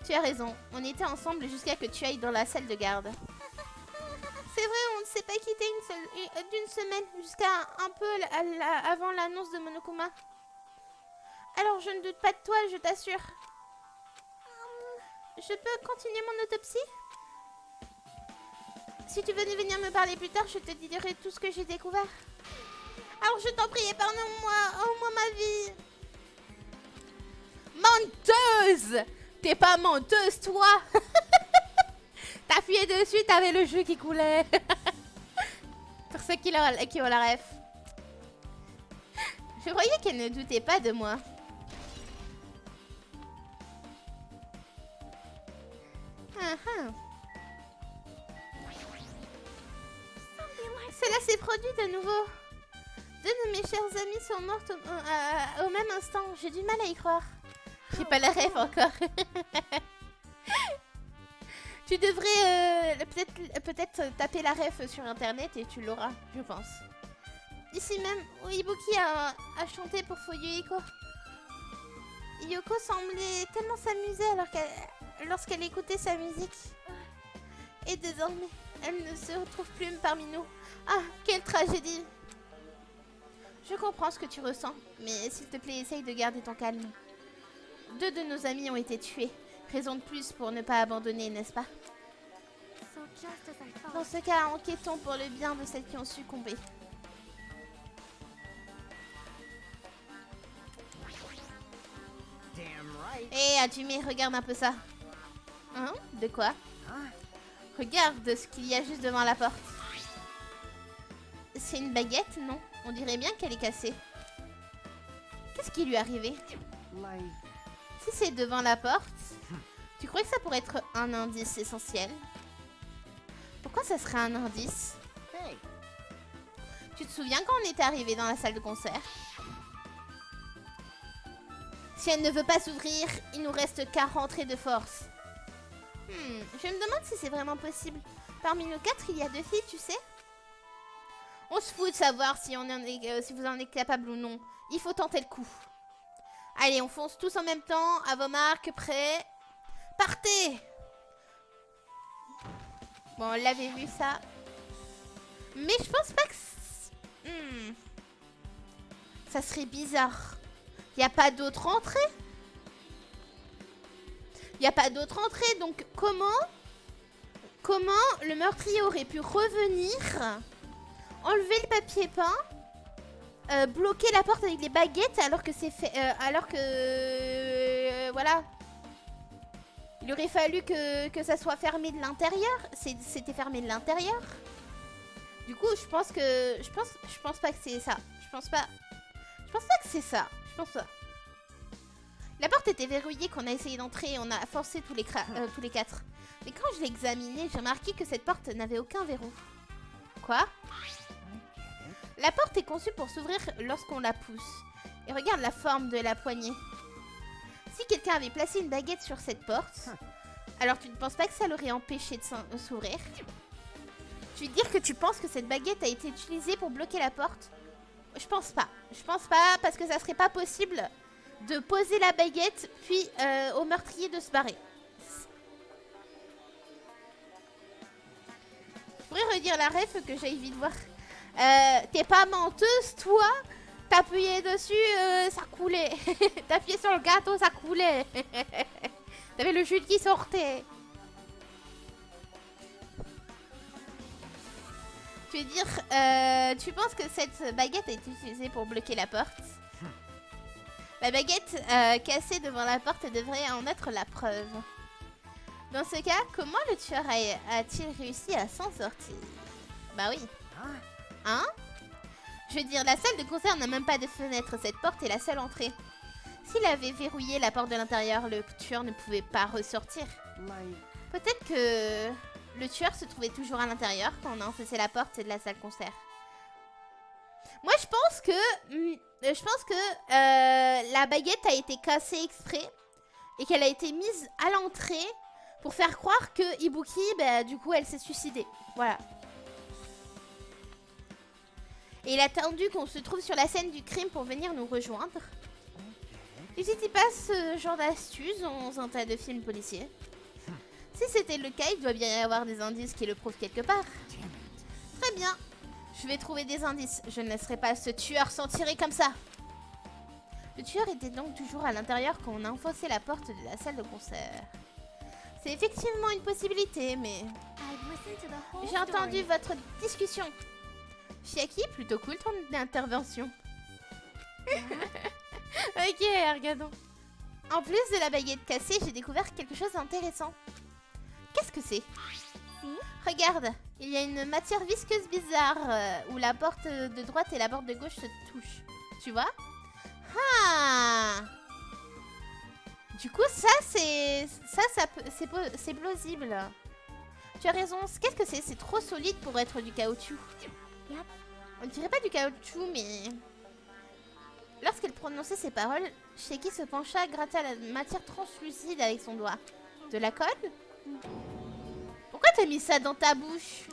Tu as raison. On était ensemble jusqu'à que tu ailles dans la salle de garde. C'est vrai, on ne s'est pas quitté d'une semaine jusqu'à un peu avant l'annonce de Monokuma. Alors je ne doute pas de toi, je t'assure. Je peux continuer mon autopsie? Si tu venais venir me parler plus tard, je te dirai tout ce que j'ai découvert. Alors je t'en prie, épargne-moi, au moins ma vie. Menteuse! T'es pas menteuse, toi. T'as fuyé dessus, t'avais le jeu qui coulait. Pour ceux qui ont la ref. Je croyais qu'elle ne doutait pas de moi. Cela s'est produit de nouveau. Deux de mes chers amis sont mortes au même instant. J'ai du mal à y croire. J'ai pas la rêve encore. Tu devrais peut-être taper la ref sur internet et tu l'auras, je pense. Ici même, où Ibuki a chanté pour Fuyuhiko. Yoko semblait tellement s'amuser lorsqu'elle écoutait sa musique. Et désormais, elle ne se retrouve plus parmi nous. Ah, quelle tragédie! Je comprends ce que tu ressens, mais s'il te plaît, essaye de garder ton calme. Deux de nos amis ont été tués. Raison de plus pour ne pas abandonner, n'est-ce pas? Dans ce cas, enquêtons pour le bien de celles qui ont succombé. Hé, Hajime, regarde un peu ça. Hein? De quoi? Regarde ce qu'il y a juste devant la porte. C'est une baguette, non? On dirait bien qu'elle est cassée. Qu'est-ce qui lui est arrivé? Si c'est devant la porte, tu crois que ça pourrait être un indice essentiel? Pourquoi ça serait un indice? Tu te souviens quand on était arrivé dans la salle de concert? Si elle ne veut pas s'ouvrir, il nous reste qu'à rentrer de force. Je me demande si c'est vraiment possible. Parmi nous 4, il y a 2 filles, tu sais? On se fout de savoir si, si vous en êtes capable ou non. Il faut tenter le coup. Allez, on fonce tous en même temps. À vos marques, prêts. Partez! Bon, on l'avait vu ça. Mais je pense pas que... Ça serait bizarre. Il n'y a pas d'autre entrée? Il n'y a pas d'autre entrée, donc comment le meurtrier aurait pu revenir, enlever le papier peint, bloquer la porte avec les baguettes alors que c'est fait, voilà. Il aurait fallu que ça soit fermé de l'intérieur. C'était fermé de l'intérieur. Du coup, je pense pas que c'est ça. Je pense pas que c'est ça. Je pense pas. La porte était verrouillée quand on a essayé d'entrer et on a forcé tous les 4. Mais quand je l'ai examinée, j'ai remarqué que cette porte n'avait aucun verrou. Quoi? La porte est conçue pour s'ouvrir lorsqu'on la pousse. Et regarde la forme de la poignée. Si quelqu'un avait placé une baguette sur cette porte, alors tu ne penses pas que ça l'aurait empêché de s'ouvrir? Tu veux dire que tu penses que cette baguette a été utilisée pour bloquer la porte? Je pense pas. Je pense pas parce que ça serait pas possible de poser la baguette puis au meurtrier de se barrer. Je pourrais redire la ref que j'aille vite voir. T'es pas menteuse, toi? T'appuyais dessus, ça coulait. T'appuyais sur le gâteau, ça coulait. T'avais le jus qui sortait. Tu veux dire, tu penses que cette baguette a été utilisée pour bloquer la porte? La baguette cassée devant la porte devrait en être la preuve. Dans ce cas, comment le tueur a-t-il réussi à s'en sortir? Bah oui. Hein? Je veux dire, la salle de concert n'a même pas de fenêtre. Cette porte est la seule entrée. S'il avait verrouillé la porte de l'intérieur, le tueur ne pouvait pas ressortir. Peut-être que le tueur se trouvait toujours à l'intérieur quand on a enfoncé la porte de la salle de concert. Moi, je pense que la baguette a été cassée exprès et qu'elle a été mise à l'entrée pour faire croire que Ibuki, bah, du coup, elle s'est suicidée. Voilà. Et il a attendu qu'on se trouve sur la scène du crime pour venir nous rejoindre. N'hésitez pas ce genre d'astuce dans un tas de films policiers. Si c'était le cas, il doit bien y avoir des indices qui le prouvent quelque part. Très bien. Je vais trouver des indices. Je ne laisserai pas ce tueur s'en tirer comme ça. Le tueur était donc toujours à l'intérieur quand on a enfoncé la porte de la salle de concert. C'est effectivement une possibilité, mais... J'ai entendu votre discussion. Chiaki, plutôt cool ton intervention. Ok, regardons. En plus de la baguette cassée, j'ai découvert quelque chose d'intéressant. Qu'est-ce que c'est? Regarde, il y a une matière visqueuse bizarre où la porte de droite et la porte de gauche se touchent. Tu vois? Ah! Du coup, ça c'est plausible. Tu as raison. Qu'est-ce que c'est? C'est trop solide pour être du caoutchouc. On dirait pas du caoutchouc, mais... Lorsqu'elle prononçait ces paroles, Chiaki se pencha, gratta la matière translucide avec son doigt. De la colle? Pourquoi t'as mis ça dans ta bouche?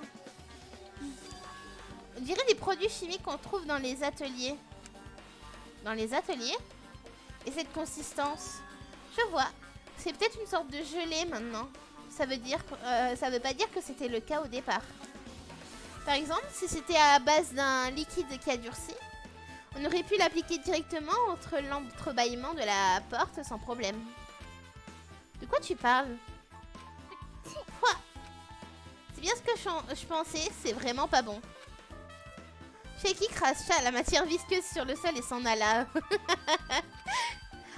On dirait des produits chimiques qu'on trouve dans les ateliers. Dans les ateliers? Et cette consistance? Je vois. C'est peut-être une sorte de gelée maintenant. Ça veut pas dire que c'était le cas au départ. Par exemple, si c'était à base d'un liquide qui a durci, on aurait pu l'appliquer directement entre l'entrebâillement de la porte sans problème. De quoi tu parles? Quoi? C'est bien ce que je pensais, c'est vraiment pas bon. Chiaki cracha la matière visqueuse sur le sol et s'en alla.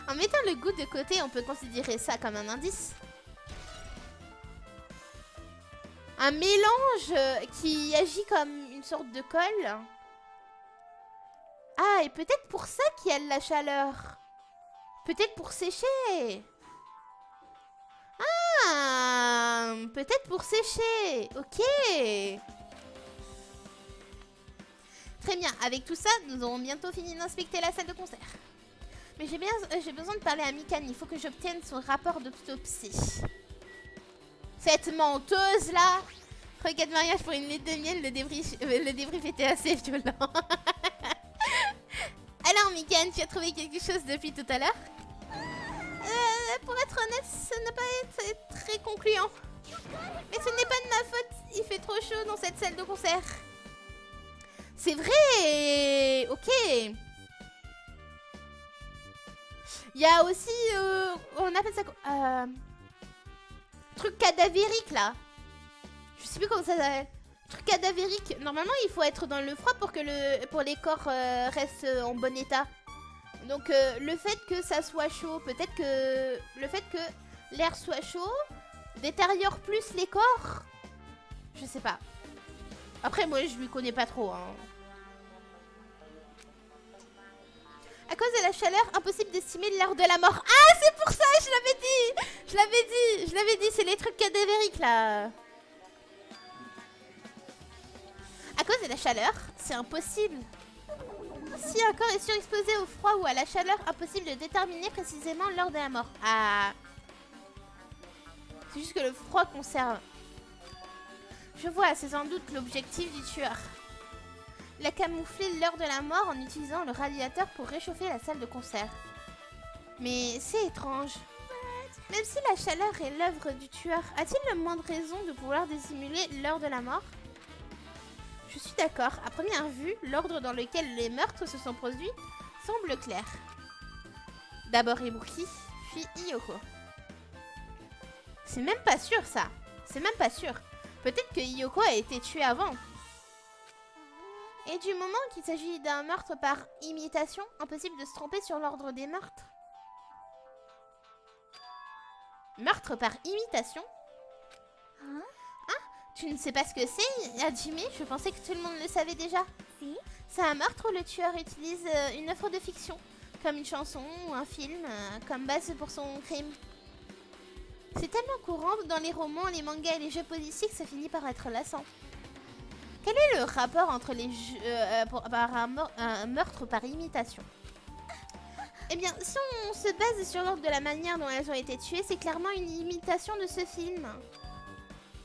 En mettant le goût de côté, on peut considérer ça comme un indice. Un mélange qui agit comme une sorte de colle. Ah, et peut-être pour ça qu'il y a de la chaleur. Peut-être pour sécher. Ah, peut-être pour sécher. Ok. Très bien. Avec tout ça, nous aurons bientôt fini d'inspecter la salle de concert. Mais j'ai besoin de parler à Mikan. Il faut que j'obtienne son rapport d'autopsie. Cette menteuse là. Regarde mariage pour une lettre de miel. Le débrief était assez violent. Alors Mikan, tu as trouvé quelque chose depuis tout à l'heure? Pour être honnête, ça n'a pas été très concluant. Mais ce n'est pas de ma faute. Il fait trop chaud dans cette salle de concert. C'est vrai. Ok. Il y a aussi... on appelle ça... truc cadavérique, là. Je sais plus comment ça s'appelle. Truc cadavérique. Normalement, il faut être dans le froid pour que les corps restent en bon état. Donc, le fait que ça soit chaud, peut-être que... Le fait que l'air soit chaud détériore plus les corps. Je sais pas. Après, moi, je lui connais pas trop, hein. À cause de la chaleur, impossible d'estimer l'heure de la mort. Ah, c'est pour ça, je l'avais dit. Je l'avais dit, c'est les trucs cadavériques, là. À cause de la chaleur, c'est impossible. Si un corps est surexposé au froid ou à la chaleur, impossible de déterminer précisément l'heure de la mort. Ah. C'est juste que le froid conserve. Je vois, c'est sans doute l'objectif du tueur. Il a camouflé l'heure de la mort en utilisant le radiateur pour réchauffer la salle de concert. Mais c'est étrange. Même si la chaleur est l'œuvre du tueur, a-t-il la moindre raison de vouloir dissimuler l'heure de la mort? Je suis d'accord. À première vue, l'ordre dans lequel les meurtres se sont produits semble clair. D'abord Ibuki, puis Hiyoko. C'est même pas sûr ça. C'est même pas sûr. Peut-être que Hiyoko a été tuée avant. Et du moment qu'il s'agit d'un meurtre par imitation, impossible de se tromper sur l'ordre des meurtres. Meurtre par imitation? Hein? Tu ne sais pas ce que c'est, Hajime? Je pensais que tout le monde le savait déjà. Si. C'est un meurtre où le tueur utilise une œuvre de fiction, comme une chanson ou un film, comme base pour son crime. C'est tellement courant dans les romans, les mangas et les jeux policiers que ça finit par être lassant. Quel est le rapport entre les un meurtre par imitation? Eh bien, si on se base sur l'ordre de la manière dont elles ont été tuées, c'est clairement une imitation de ce film.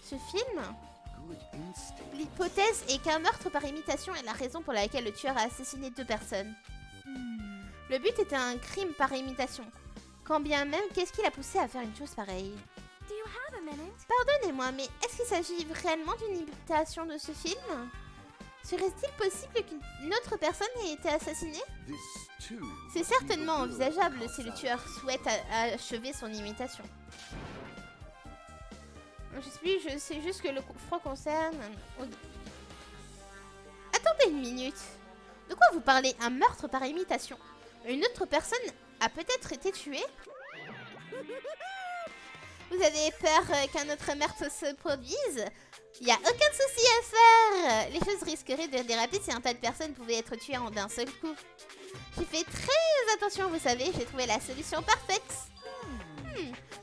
Ce film? L'hypothèse est qu'un meurtre par imitation est la raison pour laquelle le tueur a assassiné 2 personnes. Le but était un crime par imitation. Quand bien même, qu'est-ce qui l'a poussé à faire une chose pareille? Pardonnez-moi, mais est-ce qu'il s'agit réellement d'une imitation de ce film? Serait-il possible qu'une autre personne ait été assassinée? C'est certainement envisageable si le tueur souhaite achever son imitation. Je sais juste que le froid concerne... Attendez une minute. De quoi vous parlez? Un meurtre par imitation? Une autre personne a peut-être été tuée? Vous avez peur qu'un autre meurtre se produise? Il n'y a aucun souci à faire. Les choses risqueraient de déraper si un tas de personnes pouvaient être tuées en d'un seul coup. J'ai fait très attention, vous savez, j'ai trouvé la solution parfaite.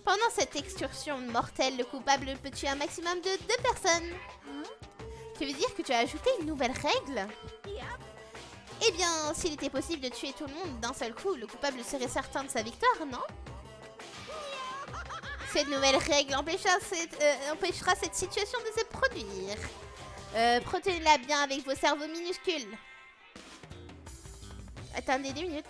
Pendant cette excursion mortelle, le coupable peut tuer un maximum de 2 personnes. Tu veux dire que tu as ajouté une nouvelle règle? Eh bien, s'il était possible de tuer tout le monde d'un seul coup, le coupable serait certain de sa victoire, non? Cette nouvelle règle empêchera cette situation de se produire. Prenez-la bien avec vos cerveaux minuscules. Attendez 2 minutes.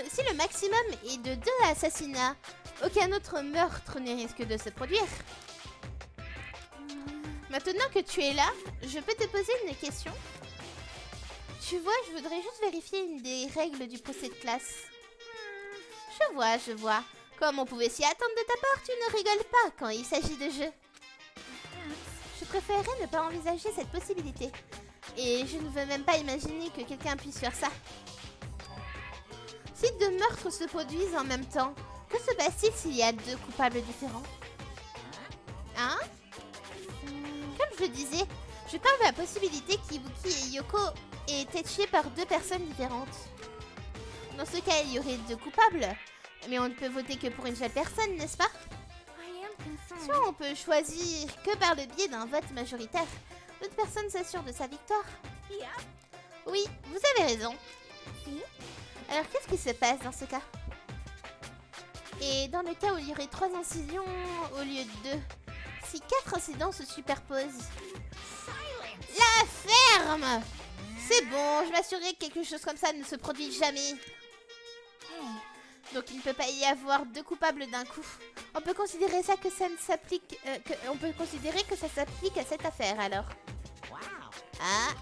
Si le maximum est de 2 assassinats, aucun autre meurtre ne risque de se produire. Maintenant que tu es là, je peux te poser une question? Tu vois, je voudrais juste vérifier une des règles du procès de classe. Je vois. Comme on pouvait s'y attendre de ta part, tu ne rigoles pas quand il s'agit de jeu. Je préférerais ne pas envisager cette possibilité. Et je ne veux même pas imaginer que quelqu'un puisse faire ça. Si 2 meurtres se produisent en même temps, Que se passe-t-il s'il y a deux coupables différents? Hein? Comme je le disais, je parle de la possibilité qu'Ibuki et Yoko aient été tués par deux personnes différentes. Dans ce cas, il y aurait deux coupables. Mais on ne peut voter que pour une seule personne, n'est-ce pas? Soit on peut choisir que par le biais d'un vote majoritaire. L'autre personne s'assure de sa victoire. Oui, vous avez raison. Alors qu'est-ce qui se passe dans ce cas? Et dans le cas où il y aurait 3 incisions au lieu de 2, si 4 incidents se superposent. La ferme! C'est bon, je m'assurerai que quelque chose comme ça ne se produit jamais. Donc il ne peut pas y avoir deux coupables d'un coup. On peut considérer ça que ça ne s'applique... on peut considérer que ça s'applique à cette affaire alors. Ah,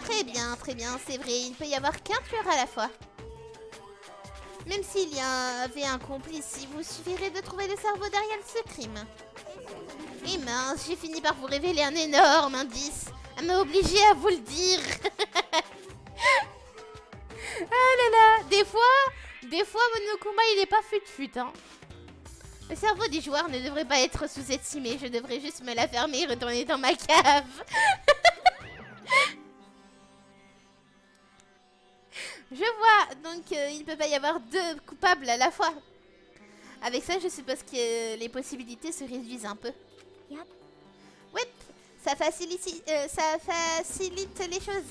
très bien, c'est vrai, il ne peut y avoir qu'un tueur à la fois. Même s'il y avait un complice, il vous suffirait de trouver le cerveau derrière ce crime. Et mince, j'ai fini par vous révéler un énorme indice. Elle m'a obligée à vous le dire. Ah là là, des fois Monokuma il est pas fut-fut, hein. Le cerveau des joueurs ne devrait pas être sous-estimé, je devrais juste me la fermer et retourner dans ma cave. Je vois, donc il ne peut pas y avoir deux coupables à la fois. Avec ça, je suppose que les possibilités se réduisent un peu. Oui, ça facilite les choses.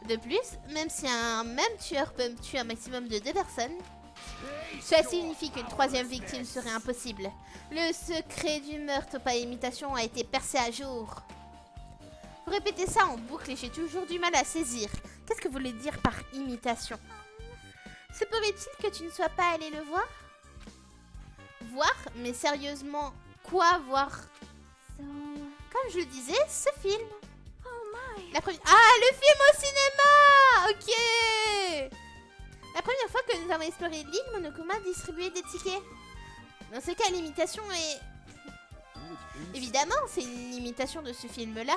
De plus, même si un même tueur peut tuer un maximum de 2 personnes, cela signifie qu'une troisième victime serait impossible. Le secret du meurtre par imitation a été percé à jour. Vous répétez ça en boucle et j'ai toujours du mal à saisir. Qu'est-ce que vous voulez dire par imitation? Se pourrait-il que tu ne sois pas allé le voir? Voir? Mais sérieusement, quoi voir? Comme je le disais, ce film. Ah, le film au cinéma! Ok! La première fois que nous avons exploré l'île, Monokuma distribuait des tickets. Dans ce cas, l'imitation est... Évidemment, c'est une imitation de ce film-là.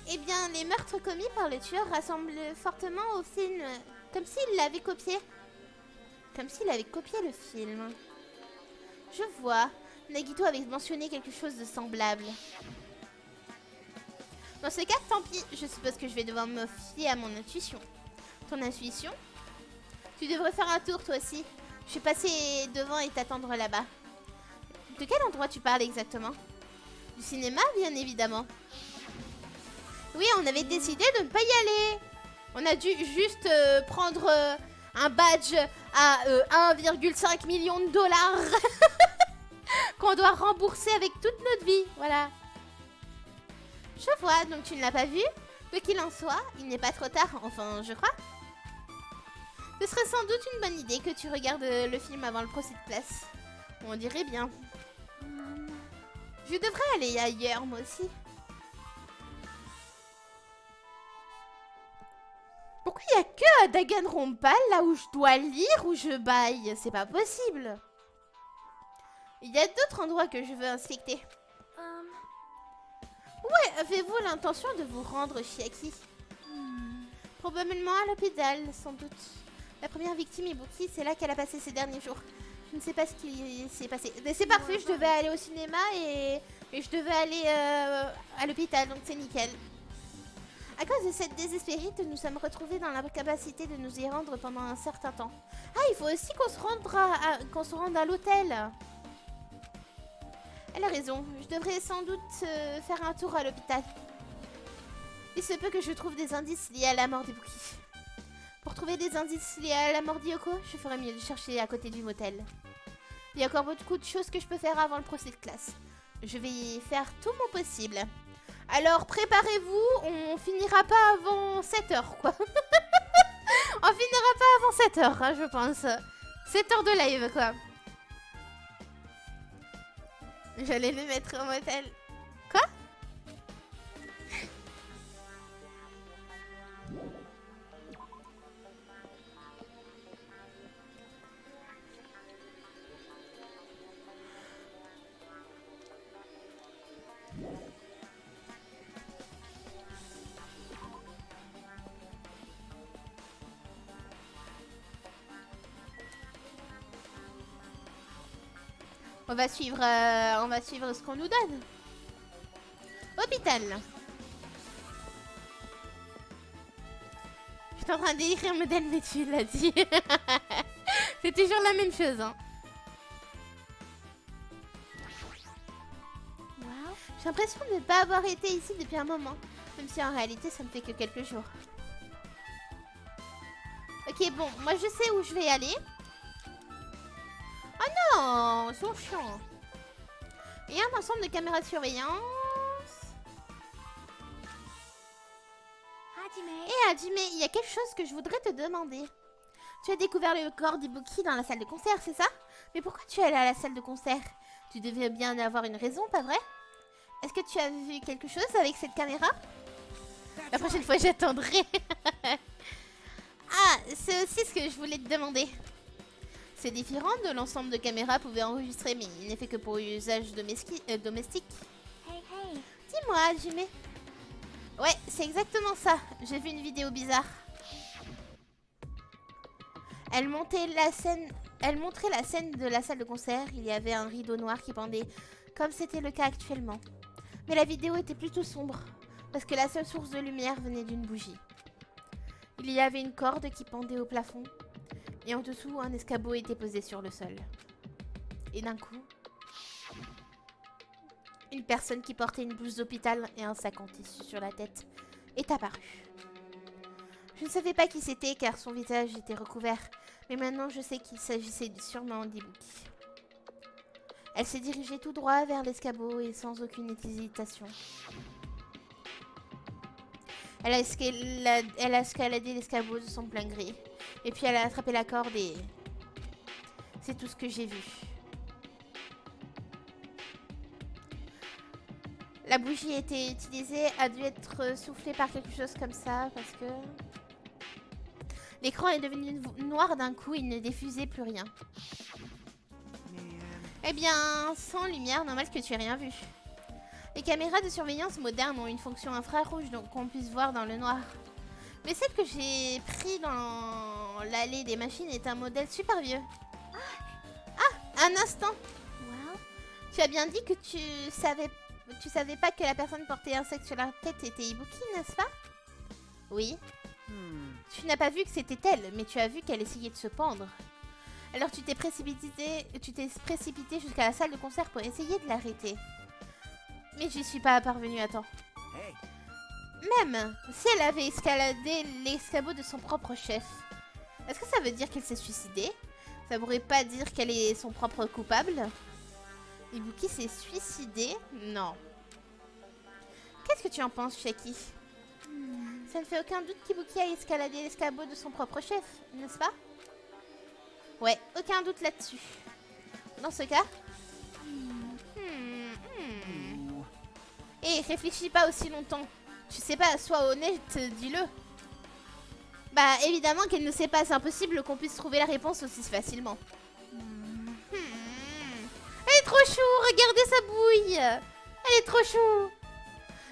Eh bien, les meurtres commis par le tueur rassemblent fortement au film, comme s'il l'avait copié. Comme s'il avait copié le film. Je vois. Nagito avait mentionné quelque chose de semblable. Dans ce cas, tant pis. Je suppose que je vais devoir me fier à mon intuition. Ton intuition? Tu devrais faire un tour, toi aussi. Je vais passer devant et t'attendre là-bas. De quel endroit tu parles exactement? Du cinéma, bien évidemment. Oui, on avait décidé de ne pas y aller. On a dû juste prendre un badge à 1,5 million de dollars qu'on doit rembourser avec toute notre vie. Voilà. Je vois, donc tu ne l'as pas vu? Quoi qu'il en soit, il n'est pas trop tard, enfin, je crois. Ce serait sans doute une bonne idée que tu regardes le film avant le procès de classe. On dirait bien. Je devrais aller ailleurs, moi aussi. Pourquoi il n'y a que à Danganronpa là où je dois lire ou je baille? C'est pas possible. Il y a d'autres endroits que je veux inspecter. Ouais, avez-vous l'intention de vous rendre chez Aki? Probablement à l'hôpital, sans doute. La première victime, Ibuki, c'est là qu'elle a passé ces derniers jours. Je ne sais pas ce qui s'est passé. Mais c'est parfait, je devais aller au cinéma et je devais aller à l'hôpital, donc c'est nickel. À cause de cette désespérite, nous sommes retrouvés dans l'incapacité de nous y rendre pendant un certain temps. Ah, il faut aussi qu'on se rende à l'hôtel. Elle a raison, je devrais sans doute faire un tour à l'hôpital. Il se peut que je trouve des indices liés à la mort d'Ibuki. Pour trouver des indices liés à la mort d'Yoko, je ferais mieux de chercher à côté du motel. Il y a encore beaucoup de choses que je peux faire avant le procès de classe. Je vais faire tout mon possible. Alors préparez-vous, on finira pas avant 7h quoi. On finira pas avant 7h hein, je pense. 7h de live quoi. J'allais le mettre au motel. Quoi? On va suivre ce qu'on nous donne. Hôpital. Je suis en train d'écrire un modèle, mais tu l'as dit. C'est toujours la même chose, hein. Wow. J'ai l'impression de ne pas avoir été ici depuis un moment. Même si en réalité, ça ne fait que quelques jours. Ok, bon, moi je sais où je vais aller. Oh non, ils sont chiants. Il y a un ensemble de caméras de surveillance. Et Hajime, il y a quelque chose que je voudrais te demander. Tu as découvert le corps d'Ibuki dans la salle de concert, c'est ça? Mais pourquoi tu es allé à la salle de concert? Tu devais bien avoir une raison, pas vrai? Est-ce que tu as vu quelque chose avec cette caméra? La prochaine fois, j'attendrai. Ah, c'est aussi ce que je voulais te demander. C'est différent de l'ensemble de caméras pouvait enregistrer, mais il n'est fait que pour usage domestique. Dis-moi, Hajime. Ouais, c'est exactement ça. J'ai vu une vidéo bizarre. Elle montrait la scène de la salle de concert. Il y avait un rideau noir qui pendait, comme c'était le cas actuellement. Mais la vidéo était plutôt sombre, parce que la seule source de lumière venait d'une bougie. Il y avait une corde qui pendait au plafond, et en dessous, un escabeau était posé sur le sol. Et d'un coup, une personne qui portait une blouse d'hôpital et un sac en tissu sur la tête est apparue. Je ne savais pas qui c'était car son visage était recouvert, mais maintenant je sais qu'il s'agissait sûrement d'Ibuki. Elle s'est dirigée tout droit vers l'escabeau et sans aucune hésitation. Elle a escaladé l'escabeau de son plein gré. Et puis elle a attrapé la corde et... c'est tout ce que j'ai vu. La bougie a été utilisée, a dû être soufflée par quelque chose comme ça parce que... l'écran est devenu noir d'un coup, il ne diffusait plus rien. Eh bien, sans lumière, normal que tu aies rien vu. Les caméras de surveillance modernes ont une fonction infrarouge, donc qu'on puisse voir dans le noir. Mais celle que j'ai prise dans l'allée des machines est un modèle super vieux. Ah, un instant. Wow. Tu as bien dit que tu savais pas que la personne portait un sac sur la tête était Ibuki, n'est-ce pas? Oui. Tu n'as pas vu que c'était elle, mais tu as vu qu'elle essayait de se pendre. Alors tu t'es précipité jusqu'à la salle de concert pour essayer de l'arrêter. Mais j'y suis pas parvenue à temps. Même si elle avait escaladé l'escabeau de son propre chef, est-ce que ça veut dire qu'elle s'est suicidée? Ça pourrait pas dire qu'elle est son propre coupable? Ibuki s'est suicidée? Non. Qu'est-ce que tu en penses, Shaki? Ça ne fait aucun doute qu'Ibuki a escaladé l'escabeau de son propre chef, n'est-ce pas? Ouais, aucun doute là-dessus. Dans ce cas... Hé, réfléchis pas aussi longtemps. Tu sais pas, sois honnête, dis-le. Bah, évidemment qu'elle ne sait pas, c'est impossible qu'on puisse trouver la réponse aussi facilement. Elle est trop chou, regardez sa bouille. Elle est trop chou.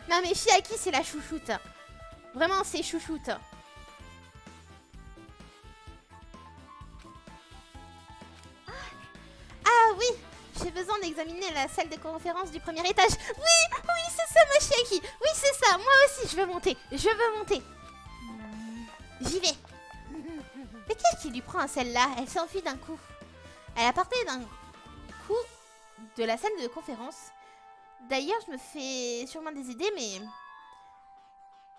Non mais Chiaki, c'est la chouchoute. Vraiment, c'est chouchoute. Ah oui, j'ai besoin d'examiner la salle de conférence du premier étage. Oui, oui, c'est ça ma Chiaki. Oui, c'est ça, moi aussi, je veux monter. Je veux monter. J'y vais. Mais qu'est-ce qui lui prend à celle-là? Elle s'enfuit d'un coup. Elle a parté d'un coup de la salle de conférence. D'ailleurs, je me fais sûrement des idées, mais...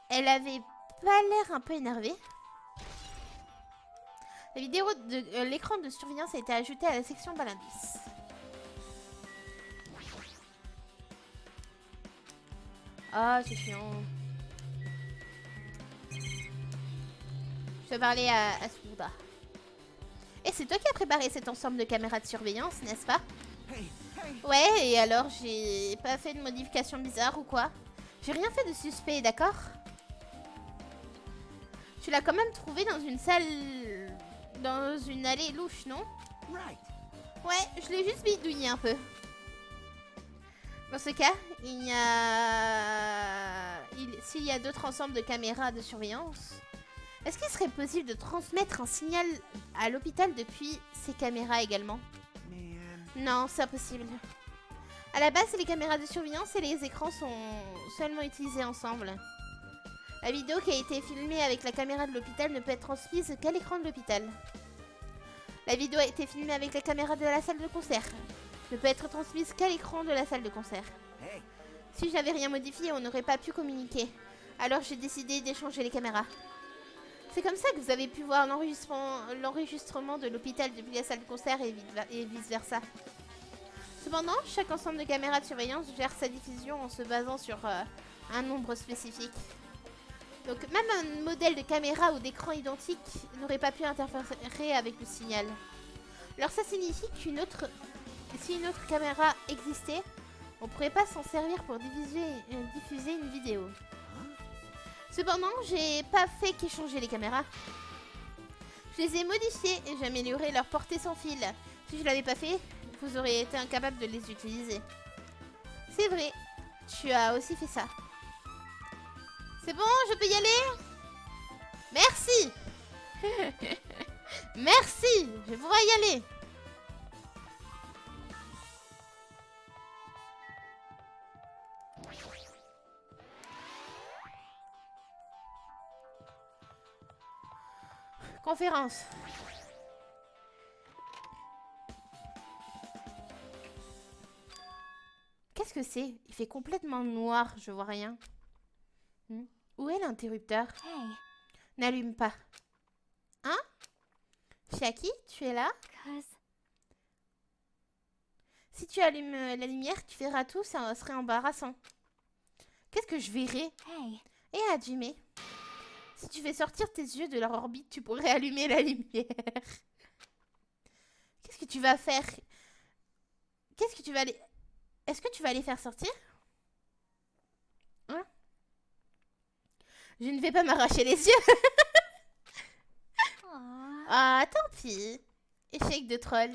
elle avait pas l'air un peu énervée. La vidéo de l'écran de surveillance a été ajoutée à la section Baladis. Ah, c'est chiant. Je vais parler à Souda. Et c'est toi qui as préparé cet ensemble de caméras de surveillance, n'est-ce pas? Ouais, et alors, j'ai pas fait de modification bizarre ou quoi? J'ai rien fait de suspect, d'accord? Tu l'as quand même trouvé dans une salle... dans une allée louche, non? Ouais, je l'ai juste bidouillé un peu. Dans ce cas, s'il y a d'autres ensembles de caméras de surveillance, est-ce qu'il serait possible de transmettre un signal à l'hôpital depuis ces caméras également? Non, c'est impossible. À la base, les caméras de surveillance et les écrans sont seulement utilisés ensemble. La vidéo qui a été filmée avec la caméra de l'hôpital ne peut être transmise qu'à l'écran de l'hôpital. La vidéo a été filmée avec la caméra de la salle de concert. Ne peut être transmise qu'à l'écran de la salle de concert. Si je n'avais rien modifié, on n'aurait pas pu communiquer. Alors j'ai décidé d'échanger les caméras. C'est comme ça que vous avez pu voir l'enregistrement de l'hôpital depuis la salle de concert et vice versa. Cependant, chaque ensemble de caméras de surveillance gère sa diffusion en se basant sur un nombre spécifique. Donc même un modèle de caméra ou d'écran identique n'aurait pas pu interférer avec le signal. Alors ça signifie si une autre caméra existait, on pourrait pas s'en servir pour diffuser une vidéo. Cependant, j'ai pas fait qu'échanger les caméras. Je les ai modifiées et j'ai amélioré leur portée sans fil. Si je l'avais pas fait, vous auriez été incapable de les utiliser. C'est vrai, tu as aussi fait ça. C'est bon, je peux y aller? Merci. Merci, je vais pouvoir y aller. Conférence. Qu'est-ce que c'est? Il fait complètement noir, je vois rien. Où est l'interrupteur? Hey. N'allume pas. Hein? Chiaki, tu es là? Si tu allumes la lumière, tu verras tout, ça serait embarrassant. Qu'est-ce que je verrai? Hey. Et Hajime, si tu fais sortir tes yeux de leur orbite, tu pourrais allumer la lumière. Qu'est-ce que tu vas faire? Qu'est-ce que tu vas aller... Est-ce que tu vas les faire sortir? Hein? Je ne vais pas m'arracher les yeux. Ah, tant pis. Échec de troll.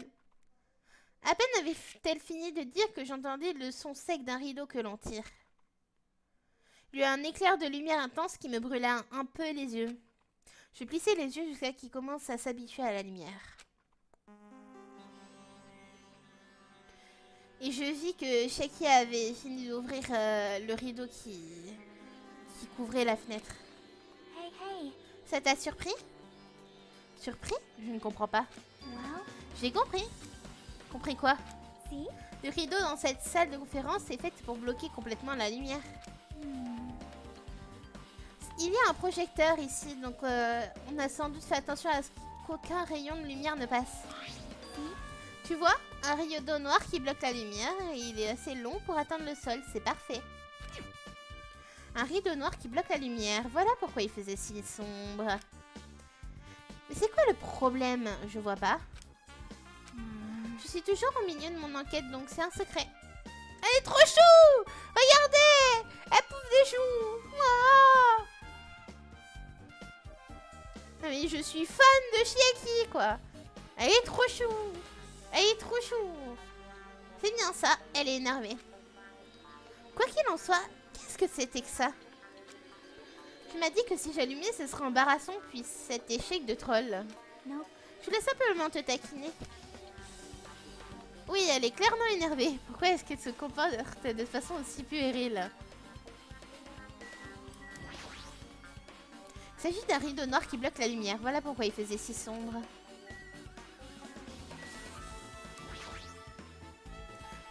À peine avait-elle fini de dire que j'entendais le son sec d'un rideau que l'on tire. Il y eut un éclair de lumière intense qui me brûla un peu les yeux. Je plissai les yeux jusqu'à qu'ils commencent à s'habituer à la lumière. Et je vis que Chiaki avait fini d'ouvrir le rideau qui couvrait la fenêtre. Hey, hey. Ça t'a surpris? Surpris? Je ne comprends pas. Well, J'ai compris. Compris quoi? see? Le rideau dans cette salle de conférence est fait pour bloquer complètement la lumière. Il y a un projecteur ici, donc on a sans doute fait attention à ce qu'aucun rayon de lumière ne passe. Tu vois, un rideau noir qui bloque la lumière et il est assez long pour atteindre le sol, c'est parfait. Un rideau noir qui bloque la lumière, voilà pourquoi il faisait si sombre. Mais c'est quoi le problème? Je vois pas. Je suis toujours au milieu de mon enquête, donc c'est un secret. Elle est trop chou! Regardez! Elle pouffe des choux! Wow! Non mais je suis fan de Chiaki, quoi. Elle est trop chou. Elle est trop chou. C'est bien ça, elle est énervée. Quoi qu'il en soit, qu'est-ce que c'était que ça? Tu m'as dit que si j'allumais, ce serait embarrassant, puis cet échec de troll. Non. Je voulais simplement te taquiner. Oui, elle est clairement énervée. Pourquoi est-ce qu'elle se comporte de façon aussi puérile? Il s'agit d'un rideau noir qui bloque la lumière. Voilà pourquoi il faisait si sombre.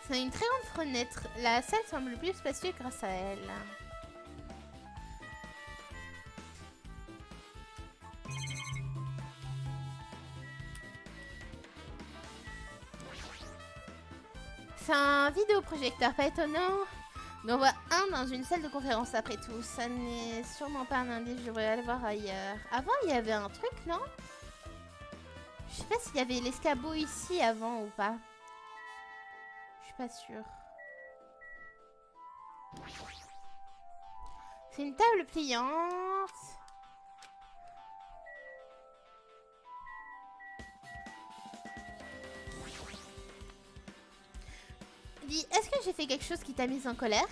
C'est une très grande fenêtre. La salle semble plus spacieuse grâce à elle. C'est un vidéoprojecteur, pas étonnant. Mais on voit un dans une salle de conférence après tout. Ça n'est sûrement pas un indice, je devrais aller voir ailleurs. Avant, il y avait un truc, non? Je sais pas s'il y avait l'escabeau ici avant ou pas. Je suis pas sûre. C'est une table pliante. Dis, est-ce que j'ai fait quelque chose qui t'a mise en colère?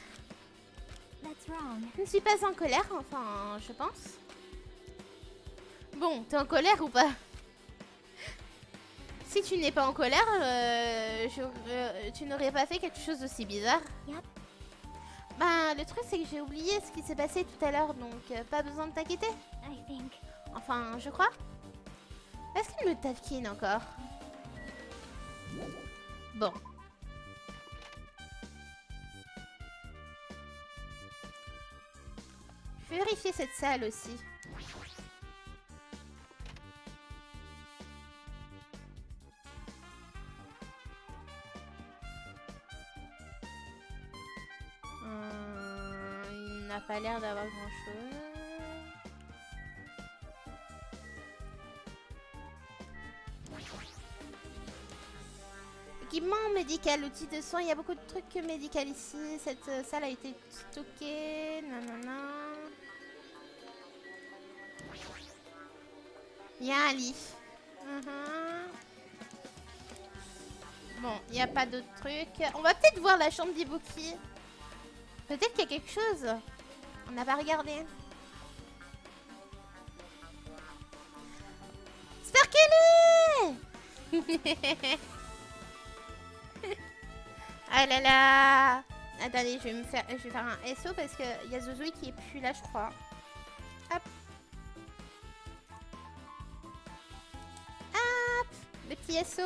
That's wrong. Je ne suis pas en colère, enfin, je pense. Bon, t'es en colère ou pas? Si tu n'es pas en colère, tu n'aurais pas fait quelque chose d'aussi bizarre. Yep. Ben, le truc, c'est que j'ai oublié ce qui s'est passé tout à l'heure, donc pas besoin de t'inquiéter. I think. Enfin, je crois. Est-ce qu'il me taquine encore? Bon. Je vais vérifier cette salle aussi. Il n'a pas l'air d'avoir grand-chose. Équipement médical, outils de soins, il y a beaucoup de trucs médicaux ici. Cette salle a été stockée. Nanana. Il y a un lit. Bon, il n'y a pas d'autres trucs. On va peut-être voir la chambre d'Ibuki. Peut-être qu'il y a quelque chose. On n'a pas regardé. Sparkly. Ah là là. Attendez, je vais faire un SO parce qu'il y a Zozui qui est plus là, je crois. Hop. Hop. Le petit SO.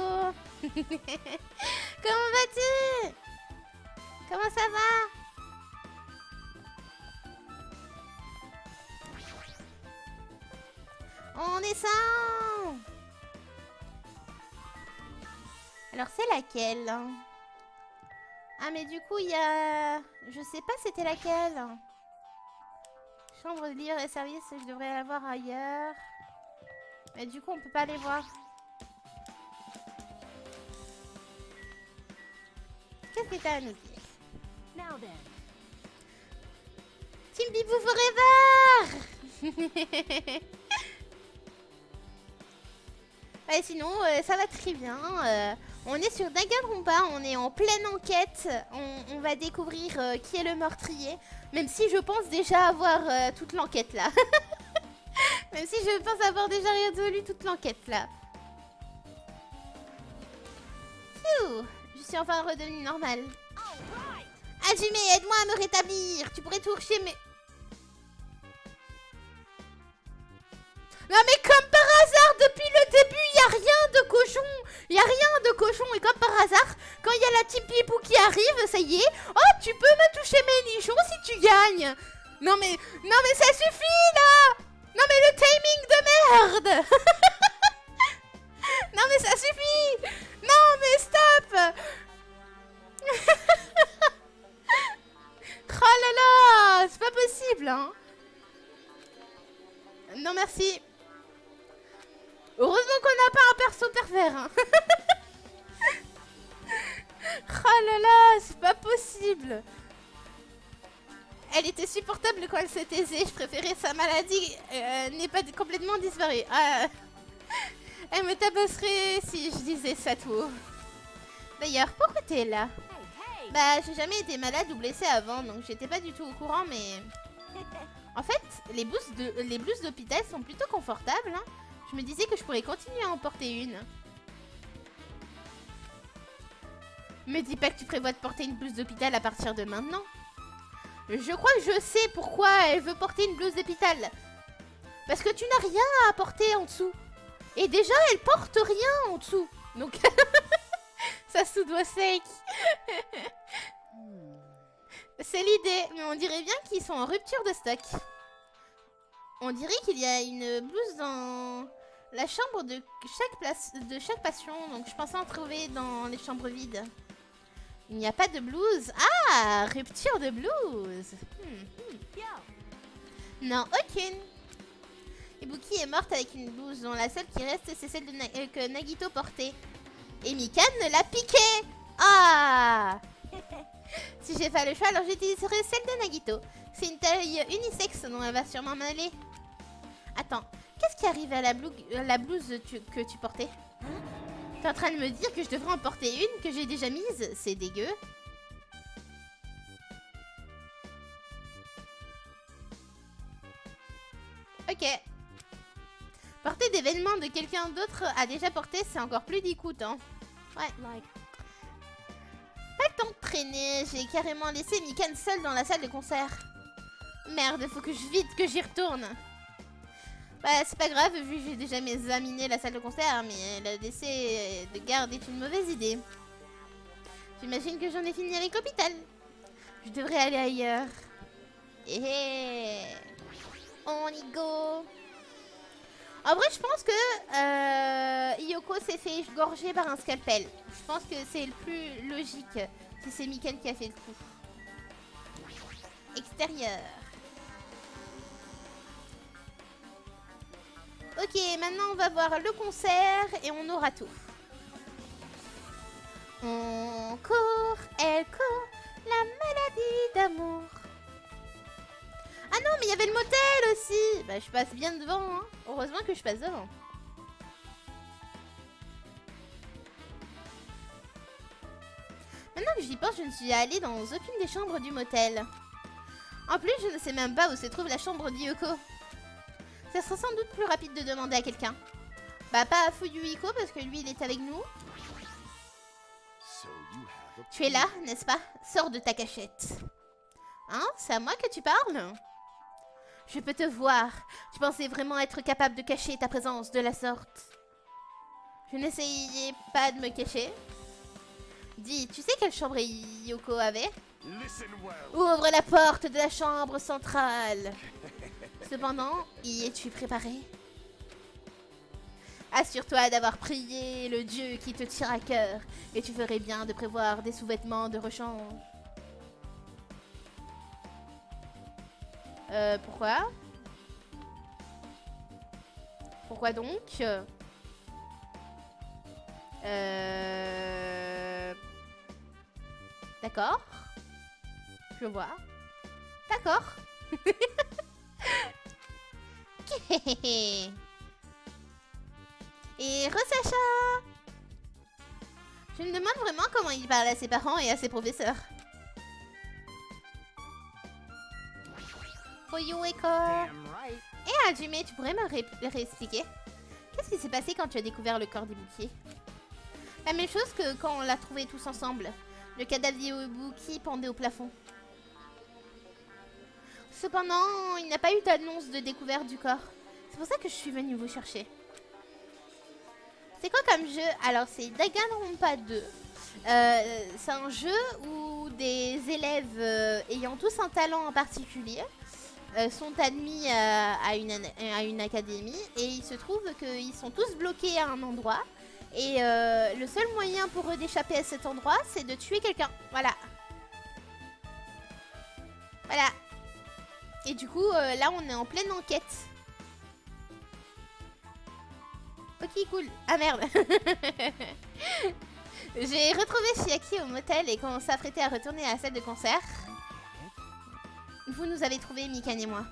Comment vas-tu? Comment ça va? On descend. Alors c'est laquelle? Ah mais du coup il y a... Je sais pas c'était laquelle. Chambre de livres et services, je devrais la voir ailleurs. Mais du coup on peut pas les voir. Qu'est-ce que t'as à nous dire? Now then. Team Bibou Forever. Ouais, sinon ça va très bien. On est sur Danganronpa, on est en pleine enquête. On va découvrir qui est le meurtrier. Même si je pense déjà avoir toute l'enquête là. Même si je pense avoir déjà résolu toute l'enquête là. Phew, je suis enfin redevenue normale. Hajime, aide-moi à me rétablir. Tu pourrais toucher mes... Non mais comme par hasard, depuis le début, il n'y a rien de cochon. Il n'y a rien de cochon. Et comme par hasard, quand il y a la team Pipou qui arrive, ça y est. Oh, tu peux me toucher mes nichons si tu gagnes. Non mais ça suffit là. Non mais le timing de merde. Non mais ça suffit. Non mais stop. Oh là là, c'est pas possible hein. Non merci. Heureusement qu'on n'a pas un perso pervers. Hein. Oh là là, c'est pas possible. Elle était supportable quand elle s'est aisée. Je préférais sa maladie n'est pas complètement disparue. Elle me tabasserait si je disais ça tout haut. D'ailleurs, pourquoi t'es là? Bah, j'ai jamais été malade ou blessée avant, donc j'étais pas du tout au courant, mais... En fait, les blouses d'hôpital sont plutôt confortables, hein. Je me disais que je pourrais continuer à en porter une. Me dis pas que tu prévois de porter une blouse d'hôpital à partir de maintenant. Je crois que je sais pourquoi elle veut porter une blouse d'hôpital. Parce que tu n'as rien à porter en dessous. Et déjà, elle porte rien en dessous. Donc, ça se doit sec. C'est l'idée, mais on dirait bien qu'ils sont en rupture de stock. On dirait qu'il y a une blouse dans la chambre de chaque patient, donc je pensais en trouver dans les chambres vides. Il n'y a pas de blouse. Ah, rupture de blouse. Non, aucune. Ibuki est morte avec une blouse dont la seule qui reste c'est celle que Nagito portait. Et Mikan l'a piquée. Ah. Si j'ai pas le choix, alors j'utiliserai celle de Nagito. C'est une taille unisexe dont elle va sûrement m'aller. Attends, qu'est-ce qui arrive à la blouse que tu portais? T'es en train de me dire que je devrais en porter une que j'ai déjà mise? C'est dégueu. Ok. Porter d'événements de quelqu'un d'autre a déjà porté, c'est encore plus dégoûtant. Ouais. Like, Pas le temps de traîner, j'ai carrément laissé Mikan seule dans la salle de concert. Merde, faut que que j'y retourne. Bah c'est pas grave vu que j'ai déjà examiné la salle de concert, mais la laisser de garde est une mauvaise idée. J'imagine que j'en ai fini avec l'hôpital. Je devrais aller ailleurs. On y go. En vrai, je pense que Yoko s'est fait gorger par un scalpel. Je pense que c'est le plus logique si c'est Mikan qui a fait le coup. Extérieur. Ok, maintenant on va voir le concert et on aura tout. On court, elle court, la maladie d'amour. Ah non, mais il y avait le motel aussi. Bah, je passe bien devant, hein. Heureusement que je passe devant. Maintenant que j'y pense, je ne suis allée dans aucune des chambres du motel. En plus, je ne sais même pas où se trouve la chambre d'Yoko. Ça sera sans doute plus rapide de demander à quelqu'un. Bah, pas à Fuyuhiko parce que lui, il est avec nous. Tu es là, n'est-ce pas? Sors de ta cachette. Hein? C'est à moi que tu parles? Je peux te voir. Tu pensais vraiment être capable de cacher ta présence de la sorte? Je n'essayais pas de me cacher. Dis, tu sais quelle chambre Yoko avait? Ouvre la porte de la chambre centrale. Cependant, y es-tu préparé? Assure-toi d'avoir prié le dieu qui te tire à cœur et tu ferais bien de prévoir des sous-vêtements de rechange. Pourquoi? Pourquoi donc? D'accord. Je vois. D'accord. Et re-Sacha! Je me demande vraiment comment il parle à ses parents et à ses professeurs. Fuyuhiko. Et Hajime, tu pourrais me réexpliquer? Qu'est-ce qui s'est passé quand tu as découvert le corps d'Ibuki? La même chose que quand on l'a trouvé tous ensemble. Le cadavre d'Ibuki pendait au plafond. Cependant, il n'y a pas eu d'annonce de découverte du corps. C'est pour ça que je suis venue vous chercher. C'est quoi comme jeu? Alors, c'est Danganronpa 2. C'est un jeu où des élèves ayant tous un talent en particulier sont admis à une académie. Et il se trouve qu'ils sont tous bloqués à un endroit. Et le seul moyen pour eux d'échapper à cet endroit, c'est de tuer quelqu'un. Voilà. Voilà. Et du coup, là, on est en pleine enquête. Ok, cool. Ah, merde. J'ai retrouvé Chiaki au motel et quand on s'apprêtait à retourner à la salle de concert, vous nous avez trouvé, Mikan et moi.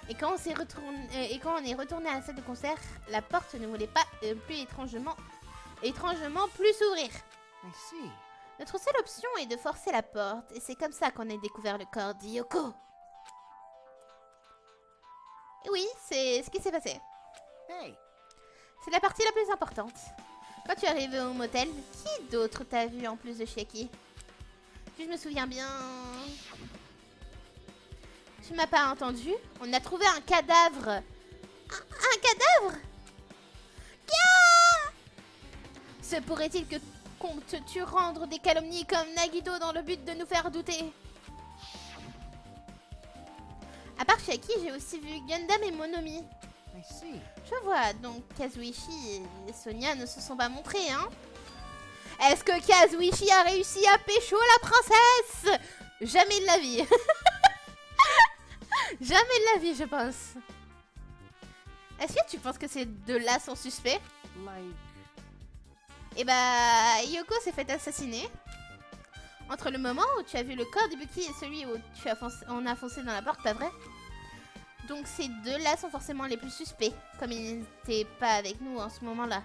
Et quand on est retourné à la salle de concert, la porte ne voulait pas plus étrangement plus s'ouvrir. Notre seule option est de forcer la porte et c'est comme ça qu'on a découvert le corps d'Yoko. Et oui, c'est ce qui s'est passé. C'est la partie la plus importante. Quand tu es arrivé au motel, qui d'autre t'a vu en plus de Chiaki? Si je me souviens bien... Tu m'as pas entendu? On a trouvé un cadavre. Un cadavre? Se pourrait-il que qu'on te tue rendre des calomnies comme Nagito dans le but de nous faire douter? À part Chiaki, j'ai aussi vu Gundam et Monomi. Je vois, donc Kazuichi et Sonia ne se sont pas montrés, hein? Est-ce que Kazuichi a réussi à pécho la princesse? Jamais de la vie. Jamais de la vie, je pense. Est-ce que tu penses que ces deux-là sont suspects? Et bah, Yoko s'est fait assassiner. Entre le moment où tu as vu le corps d'Ibuki et celui où on a foncé dans la porte, pas vrai? Donc ces deux-là sont forcément les plus suspects, comme ils n'étaient pas avec nous en ce moment-là.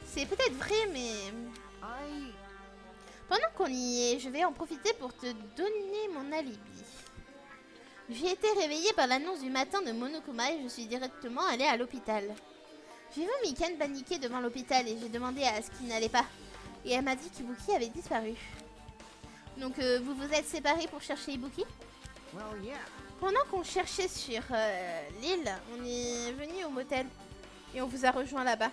C'est peut-être vrai, mais... Pendant qu'on y est, je vais en profiter pour te donner mon alibi. J'ai été réveillée par l'annonce du matin de Monokuma et je suis directement allée à l'hôpital. J'ai vu Mikan paniquer devant l'hôpital et j'ai demandé à ce qu'il n'allait pas. Et elle m'a dit qu'Ibuki avait disparu. Donc vous vous êtes séparés pour chercher Ibuki? Well, yeah. Pendant qu'on cherchait sur l'île, on est venu au motel et on vous a rejoint là-bas.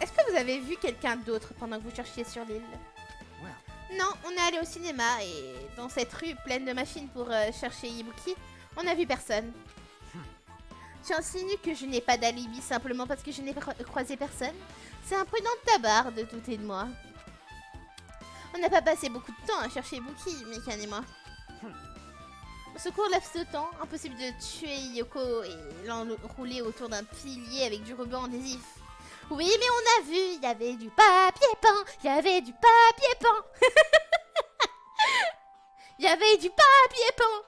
Est-ce que vous avez vu quelqu'un d'autre pendant que vous cherchiez sur l'île? Well, Non, on est allé au cinéma et dans cette rue pleine de machines pour chercher Ibuki, on n'a vu personne. Tu insinues que je n'ai pas d'alibi simplement parce que je n'ai croisé personne? C'est imprudent de ta part de douter de moi. On n'a pas passé beaucoup de temps à chercher Ibuki, Mikan et moi. Au secours laps de temps, impossible de tuer Yoko et l'enrouler autour d'un pilier avec du ruban adhésif. Oui, mais on a vu, il y avait du papier peint, il y avait du papier peint. Il y avait du papier peint.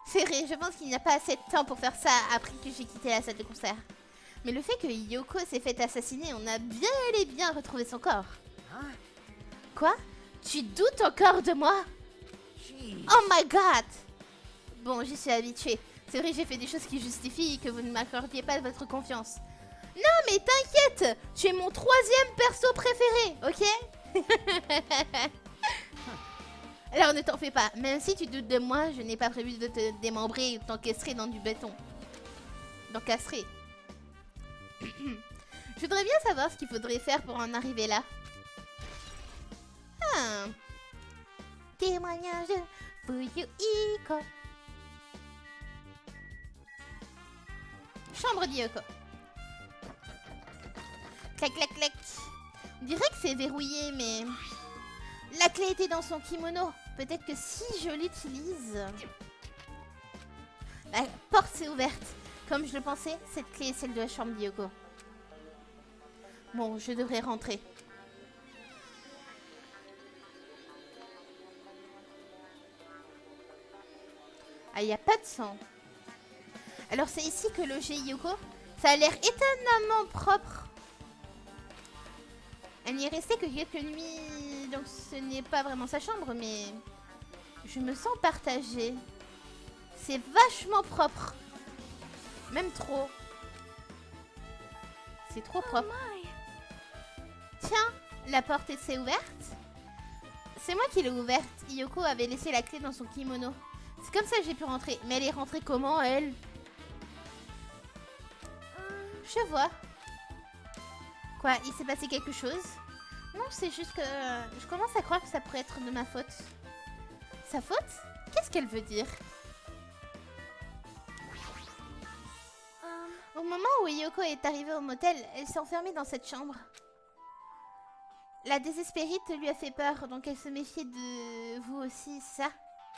C'est vrai, je pense qu'il n'y a pas assez de temps pour faire ça après que j'ai quitté la salle de concert. Mais le fait que Yoko s'est fait assassiner, on a bien et bien retrouvé son corps. huh? Quoi? Tu doutes encore de moi? Jeez. Oh my god! Bon, j'y suis habituée. C'est vrai, j'ai fait des choses qui justifient que vous ne m'accordiez pas votre confiance. Non, mais t'inquiète! Tu es mon 3e perso préféré, ok? Alors ne t'en fais pas. Même si tu doutes de moi, je n'ai pas prévu de te démembrer ou de t'encastrer dans du béton. D'encastrer. Je voudrais bien savoir ce qu'il faudrait faire pour en arriver là. Ah. Témoignage de Fuyuhiko. Chambre d'Yoko. Clac, clac, clac. On dirait que c'est verrouillé, mais... La clé était dans son kimono. Peut-être que si je l'utilise... La porte s'est ouverte. Comme je le pensais, cette clé est celle de la chambre d'Yoko. Bon, je devrais rentrer. Ah, il n'y a pas de sang. Alors c'est ici que logeait Yoko. Ça a l'air étonnamment propre. Elle n'y est restée que quelques nuits, donc ce n'est pas vraiment sa chambre, mais je me sens partagée. C'est vachement propre. Même trop. C'est trop propre. My. Tiens, la porte s'est ouverte. C'est moi qui l'ai ouverte. Yoko avait laissé la clé dans son kimono. C'est comme ça que j'ai pu rentrer. Mais elle est rentrée comment, elle? Je vois. Quoi, il s'est passé quelque chose? Non, c'est juste que je commence à croire que ça pourrait être de ma faute. Sa faute? Qu'est-ce qu'elle veut dire? Au moment où Yoko est arrivée au motel, elle s'est enfermée dans cette chambre. La désespérite lui a fait peur, donc elle se méfiait de vous aussi, ça?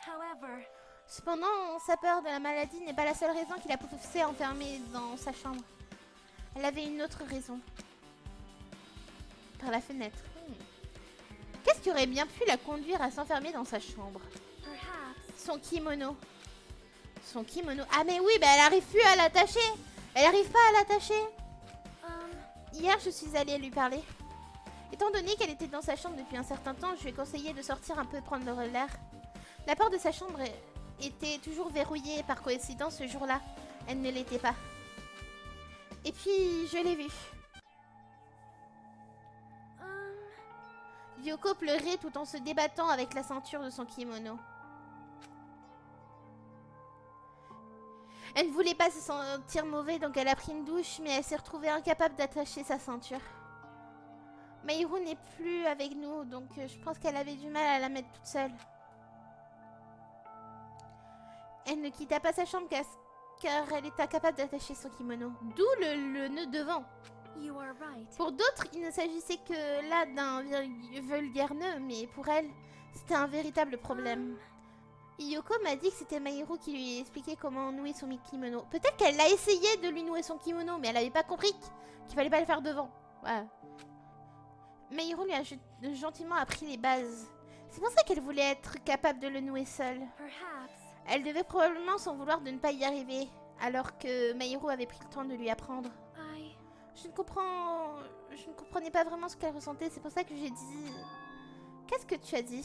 However, Cependant, sa peur de la maladie n'est pas la seule raison qui l'a poussée enfermée dans sa chambre. Elle avait une autre raison. Par la fenêtre. Qu'est-ce qui aurait bien pu la conduire à s'enfermer dans sa chambre? perhaps. Son kimono. Son kimono. Ah mais oui, bah elle arrive plus à l'attacher. Elle arrive pas à l'attacher. Hier, je suis allée lui parler. Étant donné qu'elle était dans sa chambre depuis un certain temps, je lui ai conseillé de sortir un peu prendre l'air. La porte de sa chambre était toujours verrouillée. Par coïncidence, ce jour-là, elle ne l'était pas. Et puis, je l'ai vue. Yoko pleurait tout en se débattant avec la ceinture de son kimono. Elle ne voulait pas se sentir mauvais, donc elle a pris une douche, mais elle s'est retrouvée incapable d'attacher sa ceinture. Maïru n'est plus avec nous, donc je pense qu'elle avait du mal à la mettre toute seule. Elle ne quitta pas sa chambre car elle est incapable d'attacher son kimono. D'où le nœud devant. You are right. Pour d'autres, il ne s'agissait que là d'un vulgaire nœud, mais pour elle, c'était un véritable problème. Yoko m'a dit que c'était Maïru qui lui expliquait comment nouer son kimono. Peut-être qu'elle a essayé de lui nouer son kimono, mais elle n'avait pas compris qu'il fallait pas le faire devant. Voilà. Maïru lui a gentiment appris les bases. C'est pour ça qu'elle voulait être capable de le nouer seule. Perhaps. Elle devait probablement s'en vouloir de ne pas y arriver, alors que Maïru avait pris le temps de lui apprendre. Je ne comprenais pas vraiment ce qu'elle ressentait, c'est pour ça que j'ai dit Qu'est-ce que tu as dit?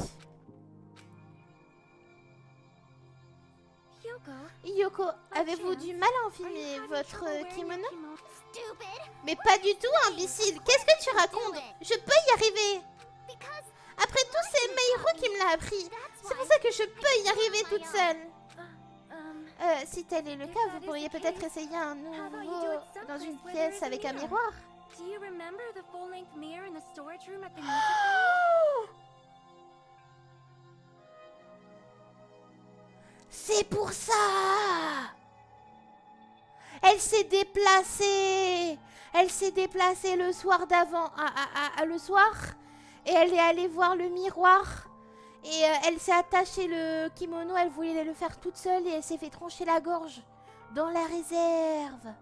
Yoko, Yoko, avez-vous du mal à are you enfiler having votre trouble wearing kimono? your kimono? Mais pas du tout, imbécile. Qu'est-ce que tu racontes? Je peux y arriver. Après tout, c'est Meiro qui me l'a appris. C'est pour ça que je peux y arriver toute seule. Si tel est le cas, vous pourriez peut-être essayer un nouveau dans une pièce avec un miroir. Do you remember the full-length mirror in the storage room at the music? Oh! C'est pour ça! Elle s'est déplacée! Elle s'est déplacée le soir d'avant, le soir, et elle est allée voir le miroir. Et elle s'est attachée le kimono, elle voulait le faire toute seule et elle s'est fait trancher la gorge dans la réserve.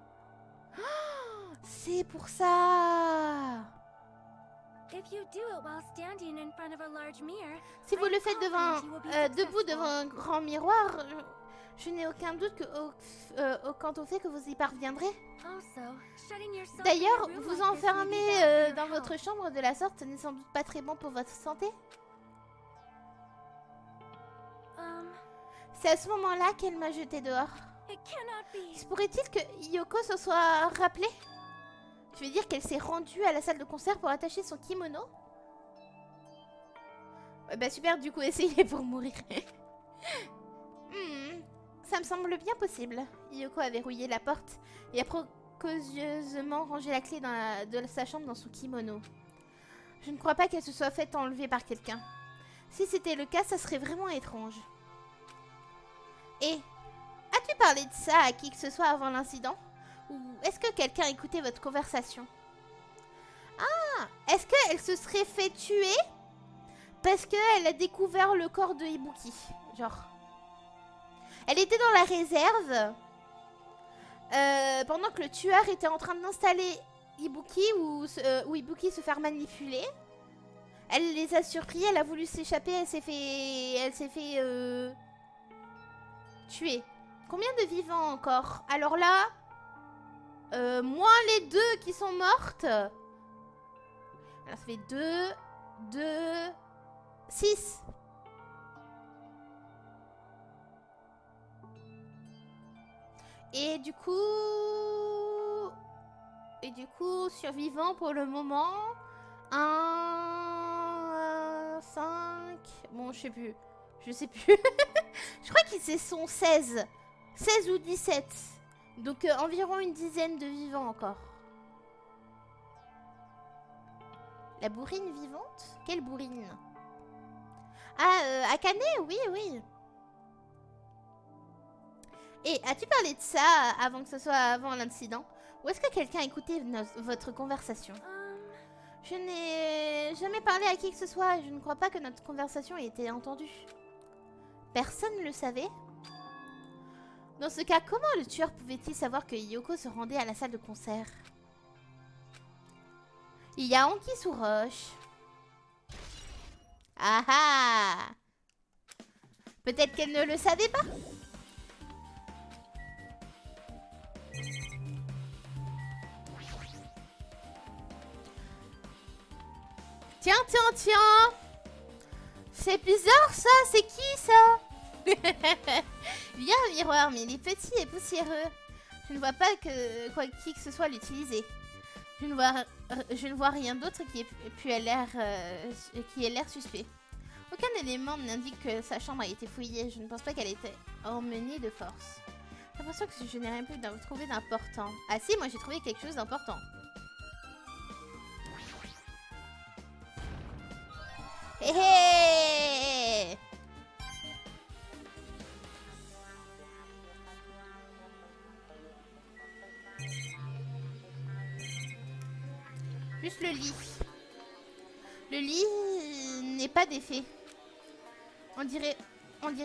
Oh, c'est pour ça! If you do it while standing in front of a large mirror, Si vous le faites debout successful. devant un grand miroir, je n'ai aucun doute quant au fait que vous y parviendrez. Also, shutting yourself in D'ailleurs, a room vous like this may be bad enfermer for your dans health. votre chambre de la sorte, ce n'est sans doute pas très bon pour votre santé. C'est à ce moment-là qu'elle m'a jeté dehors. It cannot be. Se pourrait-il que Yoko se soit rappelée? Tu veux dire qu'elle s'est rendue à la salle de concert pour attacher son kimono? Ouais, bah super, du coup, essayez pour mourir. Ça me semble bien possible. Yoko a verrouillé la porte et a précautionneusement rangé la clé de sa chambre dans son kimono. Je ne crois pas qu'elle se soit faite enlever par quelqu'un. Si c'était le cas, ça serait vraiment étrange. Et as-tu parlé de ça à qui que ce soit avant l'incident? Ou est-ce que quelqu'un a écouté votre conversation? Ah, est-ce qu'elle se serait fait tuer parce qu'elle a découvert le corps de Ibuki? Genre, elle était dans la réserve pendant que le tueur était en train d'installer Ibuki ou Ibuki se faire manipuler. Elle les a surpris, elle a voulu s'échapper, elle s'est fait tuer. Combien de vivants encore? Alors là, moins les 2 qui sont mortes. Alors ça fait 2, 6. Et du coup, survivant pour le moment. 1, 5. Bon, je sais plus. Je crois qu'ils sont 16. 16 ou 17. Donc environ une dizaine de vivants encore. La bourrine vivante? Quelle bourrine? Ah, Akane, oui. Et as-tu parlé de ça avant que ce soit avant l'incident? Ou est-ce que quelqu'un a écouté votre conversation? Je n'ai jamais parlé à qui que ce soit et je ne crois pas que notre conversation ait été entendue. Personne ne le savait? Dans ce cas, comment le tueur pouvait-il savoir que Yoko se rendait à la salle de concert? Il y a Anki sous roche. Ah ah! Peut-être qu'elle ne le savait pas? Tiens! C'est bizarre ça, c'est qui ça? Bien un miroir, mais il est petit et poussiéreux. Je ne vois pas qui que ce soit l'utiliser. Je ne vois rien d'autre qui ait l'air suspect. Aucun élément n'indique que sa chambre a été fouillée. Je ne pense pas qu'elle ait été emmenée de force. J'ai l'impression que je n'ai rien pu trouver d'important. Ah si, moi j'ai trouvé quelque chose d'important. Hé hé! Juste le lit. Le lit n'est pas défait. On dirait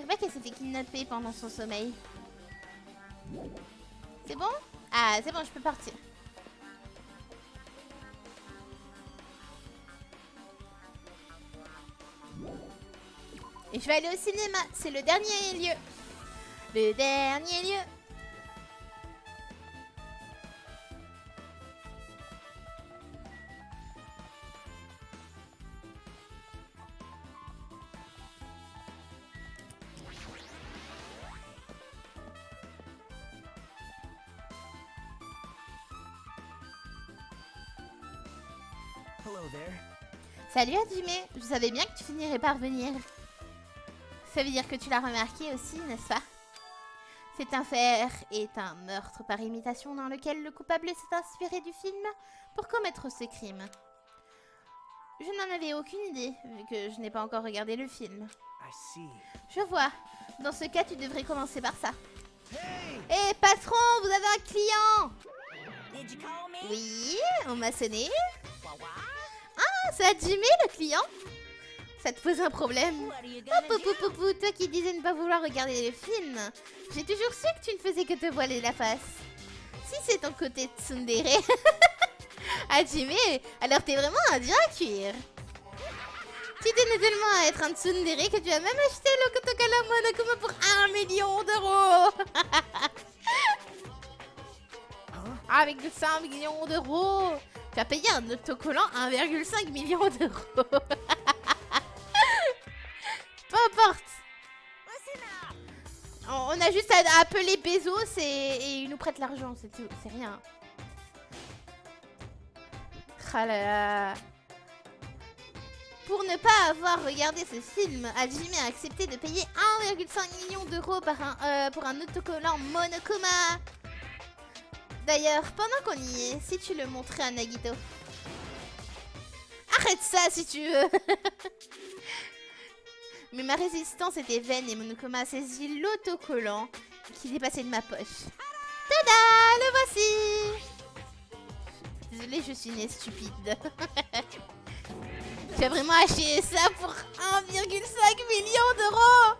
pas qu'elle s'est fait kidnapper pendant son sommeil. C'est bon? Ah, c'est bon, je peux partir. Et je vais aller au cinéma. C'est le dernier lieu. Le dernier lieu. Hello there. Salut Hajime, je savais bien que tu finirais par venir. Ça veut dire que tu l'as remarqué aussi, n'est-ce pas? Cette affaire est un meurtre par imitation dans lequel le coupable s'est inspiré du film pour commettre ce crime. Je n'en avais aucune idée, vu que je n'ai pas encore regardé le film. I see. Je vois. Dans ce cas, tu devrais commencer par ça. Hey! Hé, patron, vous avez un client? Did you call me? Oui, on m'a sonné. What? Ah, c'est Hajime, le client? Ça te pose un problème? What are you Oh, gonna do? poupou, poupou, toi qui disais ne pas vouloir regarder le film. J'ai toujours su que tu ne faisais que te voiler la face. Si c'est ton côté tsundere. Hajime, alors t'es vraiment un dur à cuire. Tu tenais tellement à être un tsundere que tu as même acheté le Kotokala Monokuma pour 1 million d'euros. Avec 5 millions d'euros. Tu as payé un autocollant 1,5 million d'euros. Peu importe. On a juste à appeler Bezos et il nous prête l'argent, c'est tout, c'est rien. Ah là là. Pour ne pas avoir regardé ce film, Hajime a accepté de payer 1,5 million d'euros pour un autocollant Monokuma. D'ailleurs, pendant qu'on y est, si tu le montrais à Nagito. Arrête ça si tu veux. Mais ma résistance était vaine et Monokuma a saisi l'autocollant qui dépassait de ma poche. Tada, le voici. Désolée, je suis née stupide. Tu as vraiment acheté ça pour 1,5 million d'euros.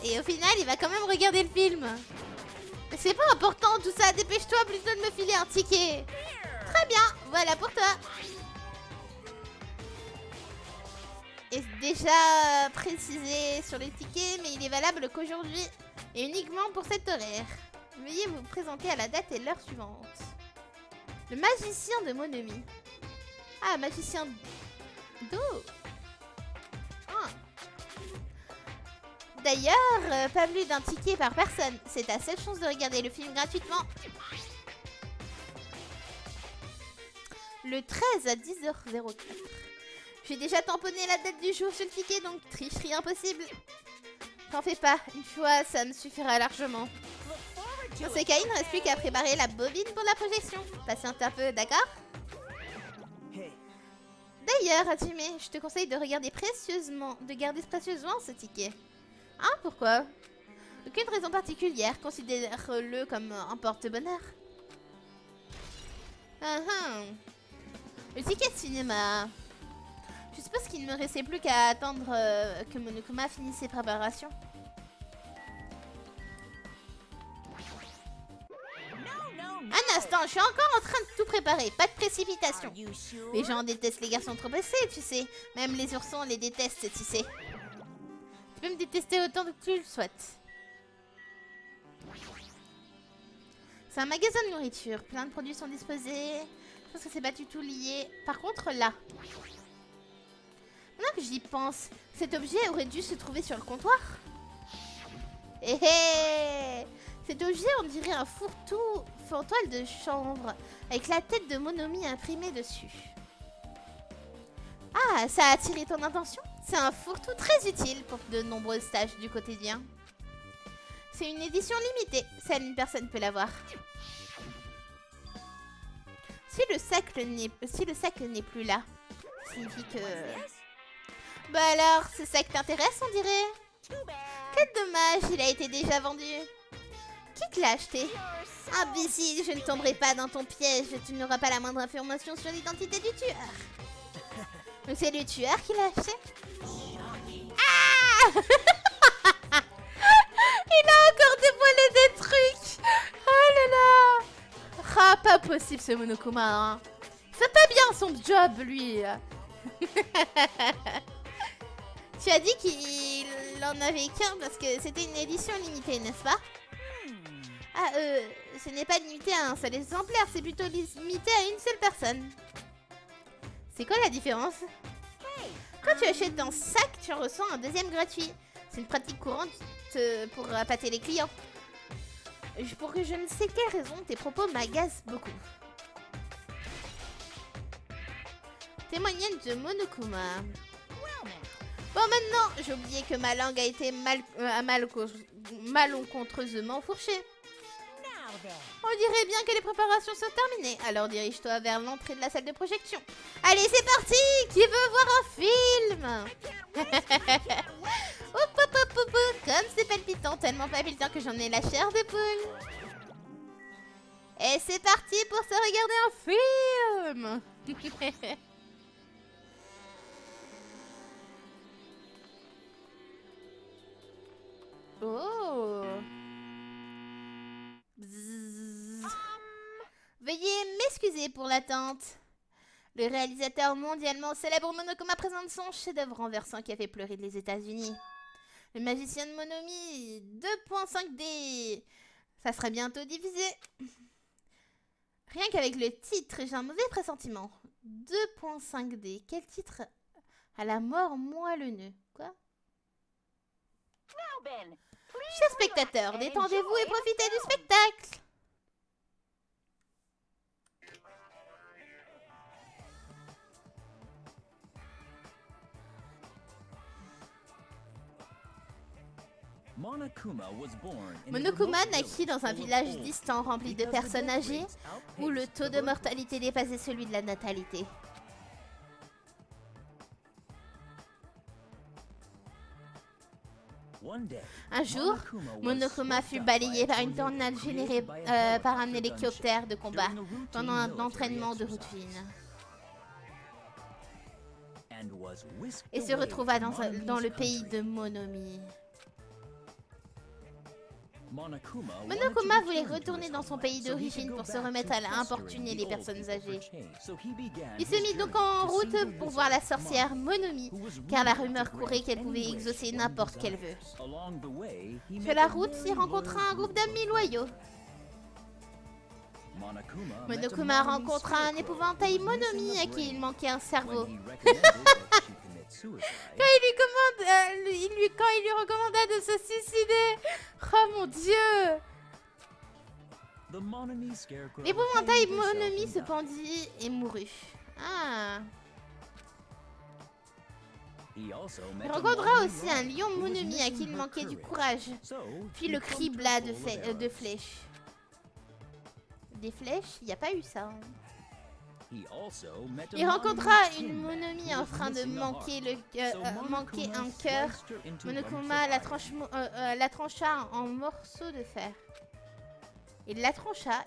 Et au final, il va quand même regarder le film. Mais c'est pas important tout ça, dépêche-toi plutôt de me filer un ticket. Très bien, voilà pour toi. Et déjà précisé sur les tickets, mais il est valable qu'aujourd'hui et uniquement pour cet horaire. Veuillez vous présenter à la date et l'heure suivante. Le magicien de Monomi. Ah, magicien d'eau. Ah. D'ailleurs, pas plus d'un ticket par personne. C'est ta seule chance de regarder le film gratuitement. Le 13 à 10h04. J'ai déjà tamponné la date du jour sur le ticket, donc tricherie impossible. T'en fais pas, une fois ça me suffira largement. Dans ce cas, il ne reste plus qu'à préparer la bobine pour la projection. Patiente un peu, d'accord? Hey. D'ailleurs, Hajime, je te conseille de garder précieusement ce ticket. Hein, pourquoi? Aucune raison particulière, considère-le comme un porte-bonheur. Le ticket de cinéma. Je suppose qu'il ne me restait plus qu'à attendre que Monokuma finisse ses préparations. Un instant, je suis encore en train de tout préparer, pas de précipitation. Les gens détestent les garçons trop pressés, tu sais. Même les oursons les détestent, tu sais. Tu peux me détester autant que tu le souhaites. C'est un magasin de nourriture, plein de produits sont disposés. Je pense que c'est pas du tout lié. Par contre, là... Maintenant que j'y pense, cet objet aurait dû se trouver sur le comptoir. Hé hé! Cet objet, on dirait un fourre-tout en toile de chanvre, avec la tête de Monomi imprimée dessus. Ah, ça a attiré ton attention? C'est un fourre-tout très utile pour de nombreuses tâches du quotidien. C'est une édition limitée, seule une personne peut l'avoir. Si le sac n'est plus là, ça signifie que... Bah alors, ce sac t'intéresse, on dirait? Quel dommage, il a été déjà vendu. Qui te l'a acheté? Imbécile, je ne tomberai pas dans ton piège. Tu n'auras pas la moindre information sur l'identité du tueur. Donc c'est le tueur qui l'a acheté? Ah! Il a encore dévoilé des trucs. Oh là là. Ah, pas possible ce Monokuma, hein. Il fait pas bien son job, lui. Tu as dit qu'il en avait qu'un parce que c'était une édition limitée, n'est-ce pas? Ah, ce n'est pas limité à un seul exemplaire, c'est plutôt limité à une seule personne. C'est quoi la différence? Quand tu achètes un sac, tu en reçois un deuxième gratuit. C'est une pratique courante pour appâter les clients. Pour que je ne sais quelle raison, tes propos m'agacent beaucoup. Témoignage de Monokuma. Bon, maintenant, j'ai oublié que ma langue a été malencontreusement fourchée. On dirait bien que les préparations sont terminées. Alors dirige-toi vers l'entrée de la salle de projection. Allez, c'est parti! Qui veut voir un film? Oup, oup, oup, oup, oup. Comme c'est palpitant, tellement palpitant que j'en ai la chair de poule. Et c'est parti pour se regarder un film. Oh. Bzzz. Veuillez m'excuser pour l'attente. Le réalisateur mondialement célèbre Monokuma présente son chef-d'œuvre renversant qui a fait pleurer les États-Unis. Le magicien de Monomi 2.5D. Ça sera bientôt diffusé. Rien qu'avec le titre, j'ai un mauvais pressentiment. 2.5D. Quel titre à la mort moelleux. Quoi? Chers spectateurs, détendez-vous et profitez du spectacle. Monokuma naquit dans un village distant rempli de personnes âgées où le taux de mortalité dépassait celui de la natalité. Un jour, Monokuma fut balayé par une tornade générée par un hélicoptère de combat pendant un entraînement de routine. Et se retrouva dans le pays de Monomi. Monokuma voulait retourner dans son pays d'origine pour se remettre à importuner les personnes âgées. Il se mit donc en route pour voir la sorcière Monomi, car la rumeur courait qu'elle pouvait exaucer n'importe quel vœu. Sur la route, il rencontra un groupe d'amis loyaux. Monokuma rencontra un épouvantail Monomi à qui il manquait un cerveau. Quand il lui recommanda de se suicider. Oh mon dieu! L'épouvantail Monomi se pendit et mourut. Ah. Il rencontra aussi un lion Monomi à qui il manquait du courage. Puis le cribla de flèches. Des flèches? Il n'y a pas eu ça. Hein. Il rencontra une Monomi en train de manquer un cœur. Monokuma la trancha en morceaux de fer. Il la trancha.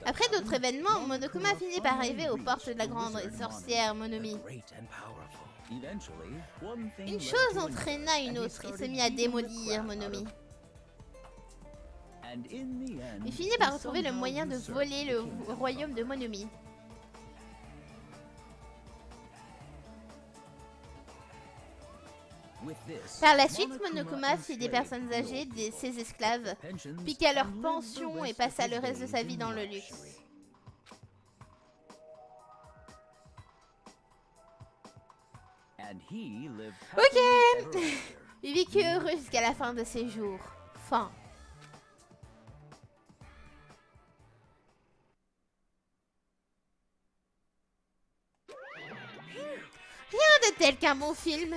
Après d'autres événements, Monokuma finit par arriver aux portes de la grande sorcière Monomi. Une chose entraîna une autre. Il se mit à démolir Monomi. Il finit par retrouver le moyen de voler le royaume de Monomi. Par la suite, Monokuma fit des personnes âgées ses esclaves, piqua leur pension et passa le reste de sa vie dans le luxe. Ok. Il vécut heureux jusqu'à la fin de ses jours. Fin. Rien de tel qu'un bon film.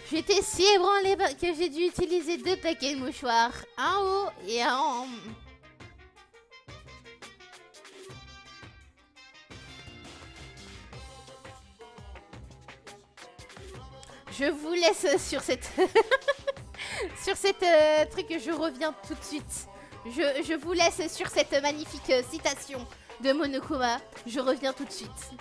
J'étais si ébranlée que j'ai dû utiliser 2 paquets de mouchoirs. Un haut et un en... Je vous laisse sur cette... sur cette truc, je reviens tout de suite. Je vous laisse sur cette magnifique citation de Monokuma. Je reviens tout de suite.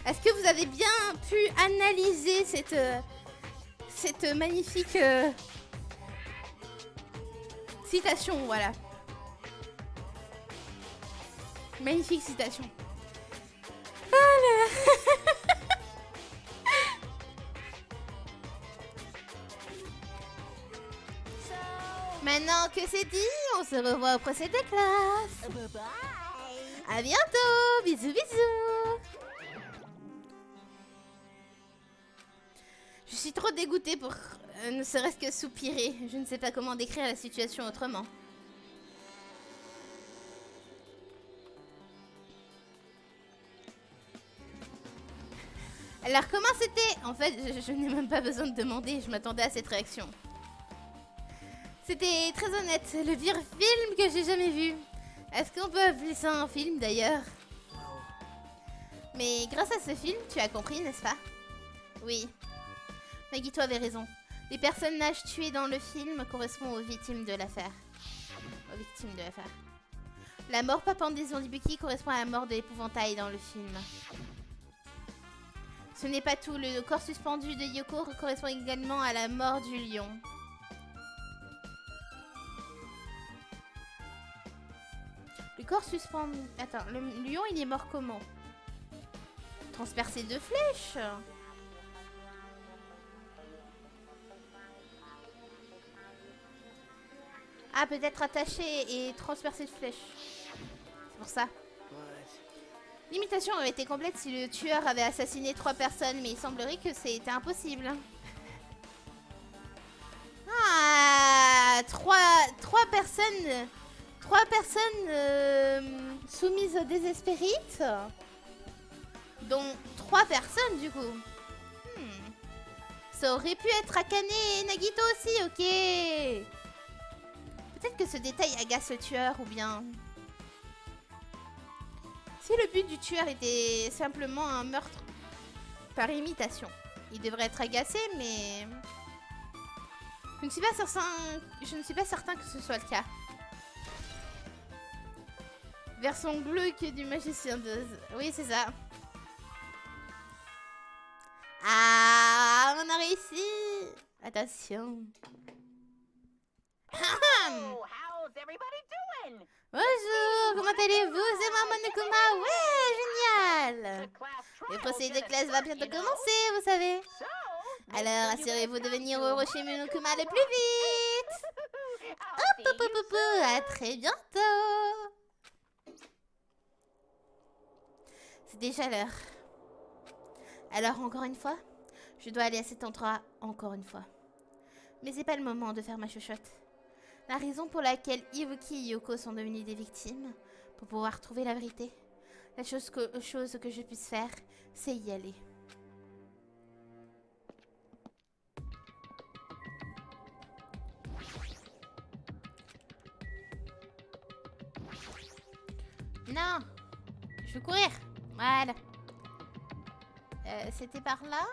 Est-ce que vous avez bien pu analyser cette magnifique citation, voilà. Magnifique citation. Voilà. Maintenant que c'est dit, on se revoit au procès de classe. Bye bye. À bientôt. Bisous, bisous. Je suis trop dégoûtée pour ne serait-ce que soupirer. Je ne sais pas comment décrire la situation autrement. Alors comment c'était? En fait, je n'ai même pas besoin de demander, je m'attendais à cette réaction. C'était très honnête, le pire film que j'ai jamais vu. Est-ce qu'on peut appeler ça un film d'ailleurs? Mais grâce à ce film, tu as compris, n'est-ce pas? Oui. Nagito avait raison. Les personnages tués dans le film correspondent aux victimes de l'affaire. Aux victimes de l'affaire. La mort pas pendaison d'Ibuki correspond à la mort de l'épouvantail dans le film. Ce n'est pas tout, le corps suspendu de Yoko correspond également à la mort du lion. Le corps suspendu... Attends, le lion il est mort comment? Transpercé de flèches? Ah, peut-être attaché et transpercé de flèches. C'est pour ça. What? L'imitation aurait été complète si le tueur avait assassiné 3 personnes, mais il semblerait que c'était impossible. Ah, 3 personnes... 3 personnes soumises au désespérite, dont 3 personnes du coup. Ça aurait pu être Akane et Nagito aussi, ok. Peut-être que ce détail agace le tueur ou bien... Si le but du tueur était simplement un meurtre par imitation, il devrait être agacé, mais... Je ne suis pas certain que ce soit le cas. Version glauque du magicien d'Oz. Oui, c'est ça. Ah, on a réussi. Attention. Oh, how's everybody doing? Bonjour, comment allez-vous? C'est moi, Monokuma. Ouais, génial. The class Le trial's procès de gonna classe va start, bientôt you know. commencer, vous savez. So, Alors, make sure you assurez-vous guys de come venir to. au rocher Monokuma le plus vite. I'll see you soon. À très bientôt. C'est déjà l'heure. Alors, encore une fois, je dois aller à cet endroit encore une fois. Mais c'est pas le moment de faire ma chuchote. La raison pour laquelle Ibuki et Yoko sont devenus des victimes, pour pouvoir trouver la vérité, la chose que je puisse faire, c'est y aller. Non, je veux courir. Voilà. C'était par là.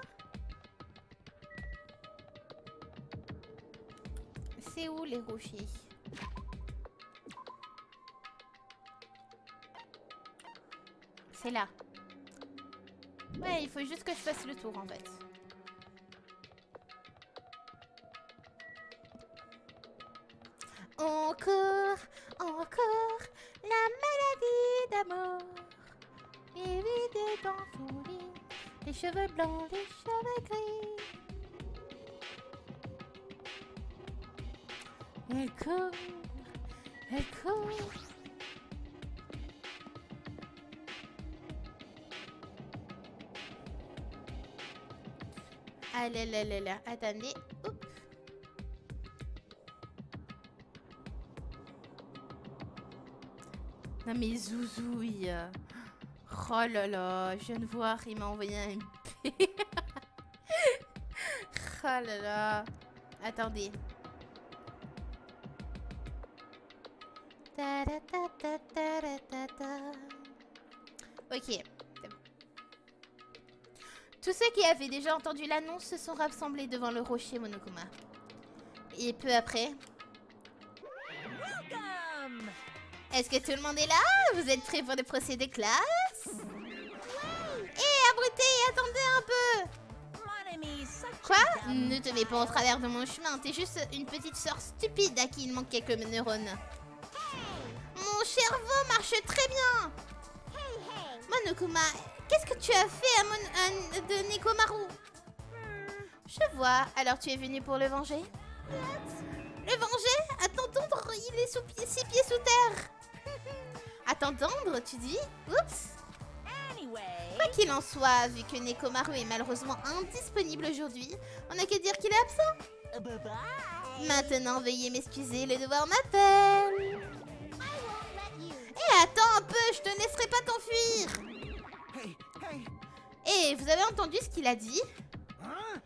C'est où les rochers? C'est là. Ouais, il faut juste que je fasse le tour en fait. Encore, encore, la maladie d'amour. Évité dans son lit, les cheveux blancs, les cheveux gris. Elle court, elle court. Ah là là là là, attendez. Oups. Non mais zouzouille. Oh là là, je viens de voir, il m'a envoyé un MP. Oh là là. Attendez. Ok. Tous ceux qui avaient déjà entendu l'annonce se sont rassemblés devant le rocher Monokuma. Et peu après... Welcome. Est-ce que tout le monde est là? Vous êtes prêts pour le procès de classe? Et abruté, attendez un peu. Mon ami, such Quoi? a dumb Ne te mets pas au travers de mon chemin, t'es juste une petite sœur stupide à qui il manque quelques neurones. Mon cerveau marche très bien. Monokuma, qu'est-ce que tu as fait à de Nekomaru? Je vois, alors tu es venu pour le venger? Le venger? À t'entendre, il est 6 pieds sous terre. À t'entendre, tu dis? Oups. Anyway. Quoi qu'il en soit, vu que Nekomaru est malheureusement indisponible aujourd'hui, on n'a qu'à dire qu'il est absent. Bye-bye. Maintenant, veuillez m'excuser, le devoir m'appelle. Eh, attends un peu, je te laisserai pas t'enfuir. Hey, hey. Eh, vous avez entendu ce qu'il a dit? Huh?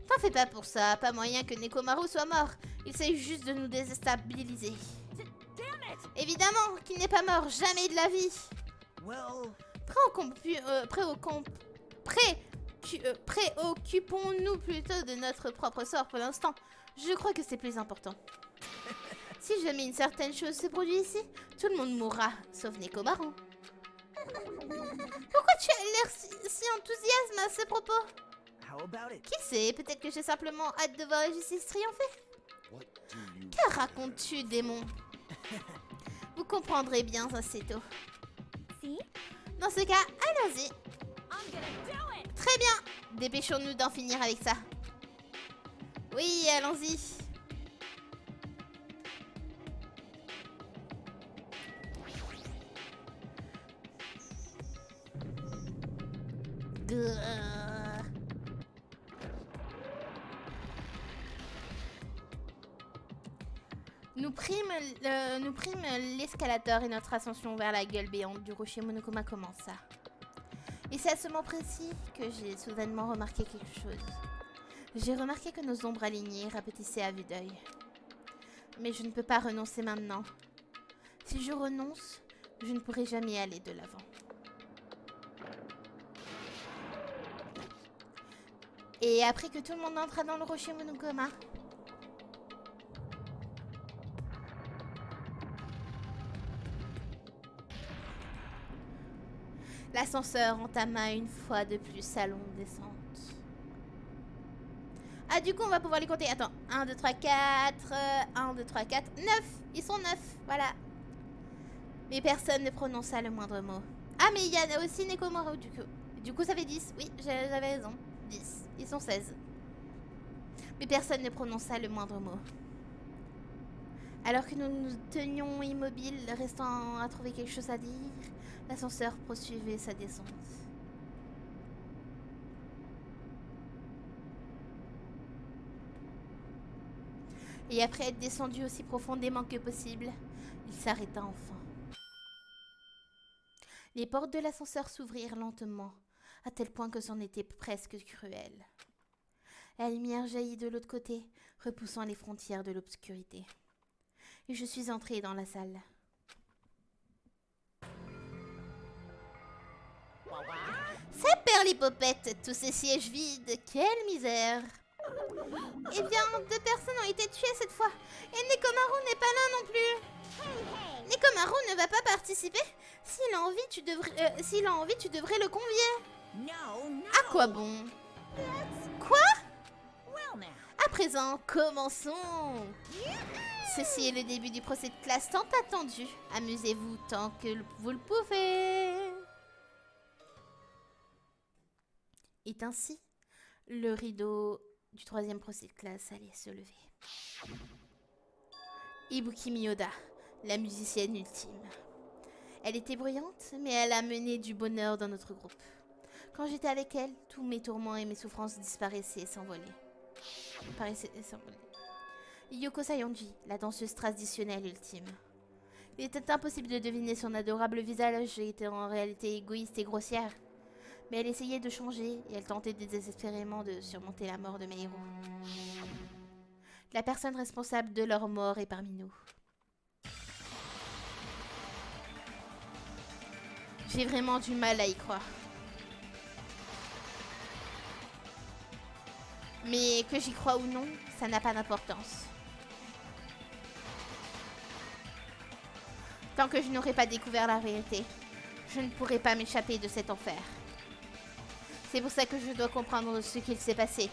T'en fais pas pour ça, pas moyen que Nekomaru soit mort. Il s'agit juste de nous déstabiliser. Damn it. Évidemment qu'il n'est pas mort, jamais de la vie. Well, Préoccupons-nous plutôt de notre propre sort pour l'instant. Je crois que c'est plus important. Si jamais une certaine chose se produit ici, tout le monde mourra, sauf Nekomaru. Pourquoi tu as l'air si enthousiaste à ce propos? how about it? Qui sait, peut-être que j'ai simplement hâte de voir la justice triompher. Que racontes-tu, démon? Vous comprendrez bien assez tôt. See? Dans ce cas, allons-y. I'm gonna do it! Très bien. Dépêchons-nous d'en finir avec ça. Oui, allons-y. Grrr. Nous prîmes l'escalator et notre ascension vers la gueule béante du rocher Monokuma commença. Et c'est à ce moment précis que j'ai soudainement remarqué quelque chose. J'ai remarqué que nos ombres alignées rapetissaient à vue d'œil. Mais je ne peux pas renoncer maintenant. Si je renonce, je ne pourrai jamais aller de l'avant. Et après que tout le monde entra dans le rocher Monokuma, l'ascenseur entama une fois de plus sa longue descente. Ah, du coup, on va pouvoir les compter. Attends, 1, 2, 3, 4, 1, 2, 3, 4, 9. Ils sont 9, voilà. Mais personne ne prononça le moindre mot. Ah, mais il y a aussi Nekomaru, du coup. Du coup, ça fait 10. Oui, j'avais raison. 10. Ils sont 16. Mais personne ne prononça le moindre mot. Alors que nous nous tenions immobiles, restant à trouver quelque chose à dire, l'ascenseur poursuivait sa descente. Et après être descendu aussi profondément que possible, il s'arrêta enfin. Les portes de l'ascenseur s'ouvrirent lentement, à tel point que c'en était presque cruel. La lumière jaillit de l'autre côté, repoussant les frontières de l'obscurité. Et je suis entrée dans la salle. Ça perd les popettes, tous ces sièges vides, quelle misère! Eh bien, 2 personnes ont été tuées cette fois, et Nekomaru n'est pas là non plus. Nekomaru ne va pas participer. S'il a envie, tu devrais le convier. No, no. À quoi bon? Quoi? Well now. À présent, commençons. Ceci est le début du procès de classe tant attendu. Amusez-vous tant que vous le pouvez. Et ainsi, le rideau du 3e procès de classe allait se lever. Ibuki Miyoda, la musicienne ultime. Elle était bruyante, mais elle a mené du bonheur dans notre groupe. Quand j'étais avec elle, tous mes tourments et mes souffrances disparaissaient et s'envolaient. Yoko Sayonji, la danseuse traditionnelle ultime. Il était impossible de deviner son adorable visage était en réalité égoïste et grossière. Mais elle essayait de changer et elle tentait désespérément de surmonter la mort de mes héros. La personne responsable de leur mort est parmi nous. J'ai vraiment du mal à y croire. Mais que j'y croie ou non, ça n'a pas d'importance. Tant que je n'aurai pas découvert la vérité, je ne pourrai pas m'échapper de cet enfer. C'est pour ça que je dois comprendre ce qu'il s'est passé.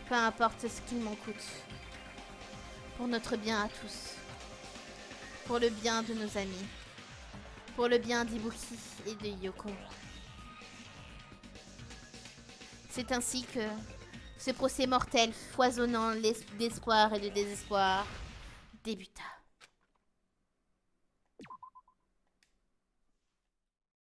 Peu importe ce qu'il m'en coûte. Pour notre bien à tous. Pour le bien de nos amis. Pour le bien d'Ibuki et de Yoko. C'est ainsi que ce procès mortel, foisonnant d'espoir et de désespoir, débuta.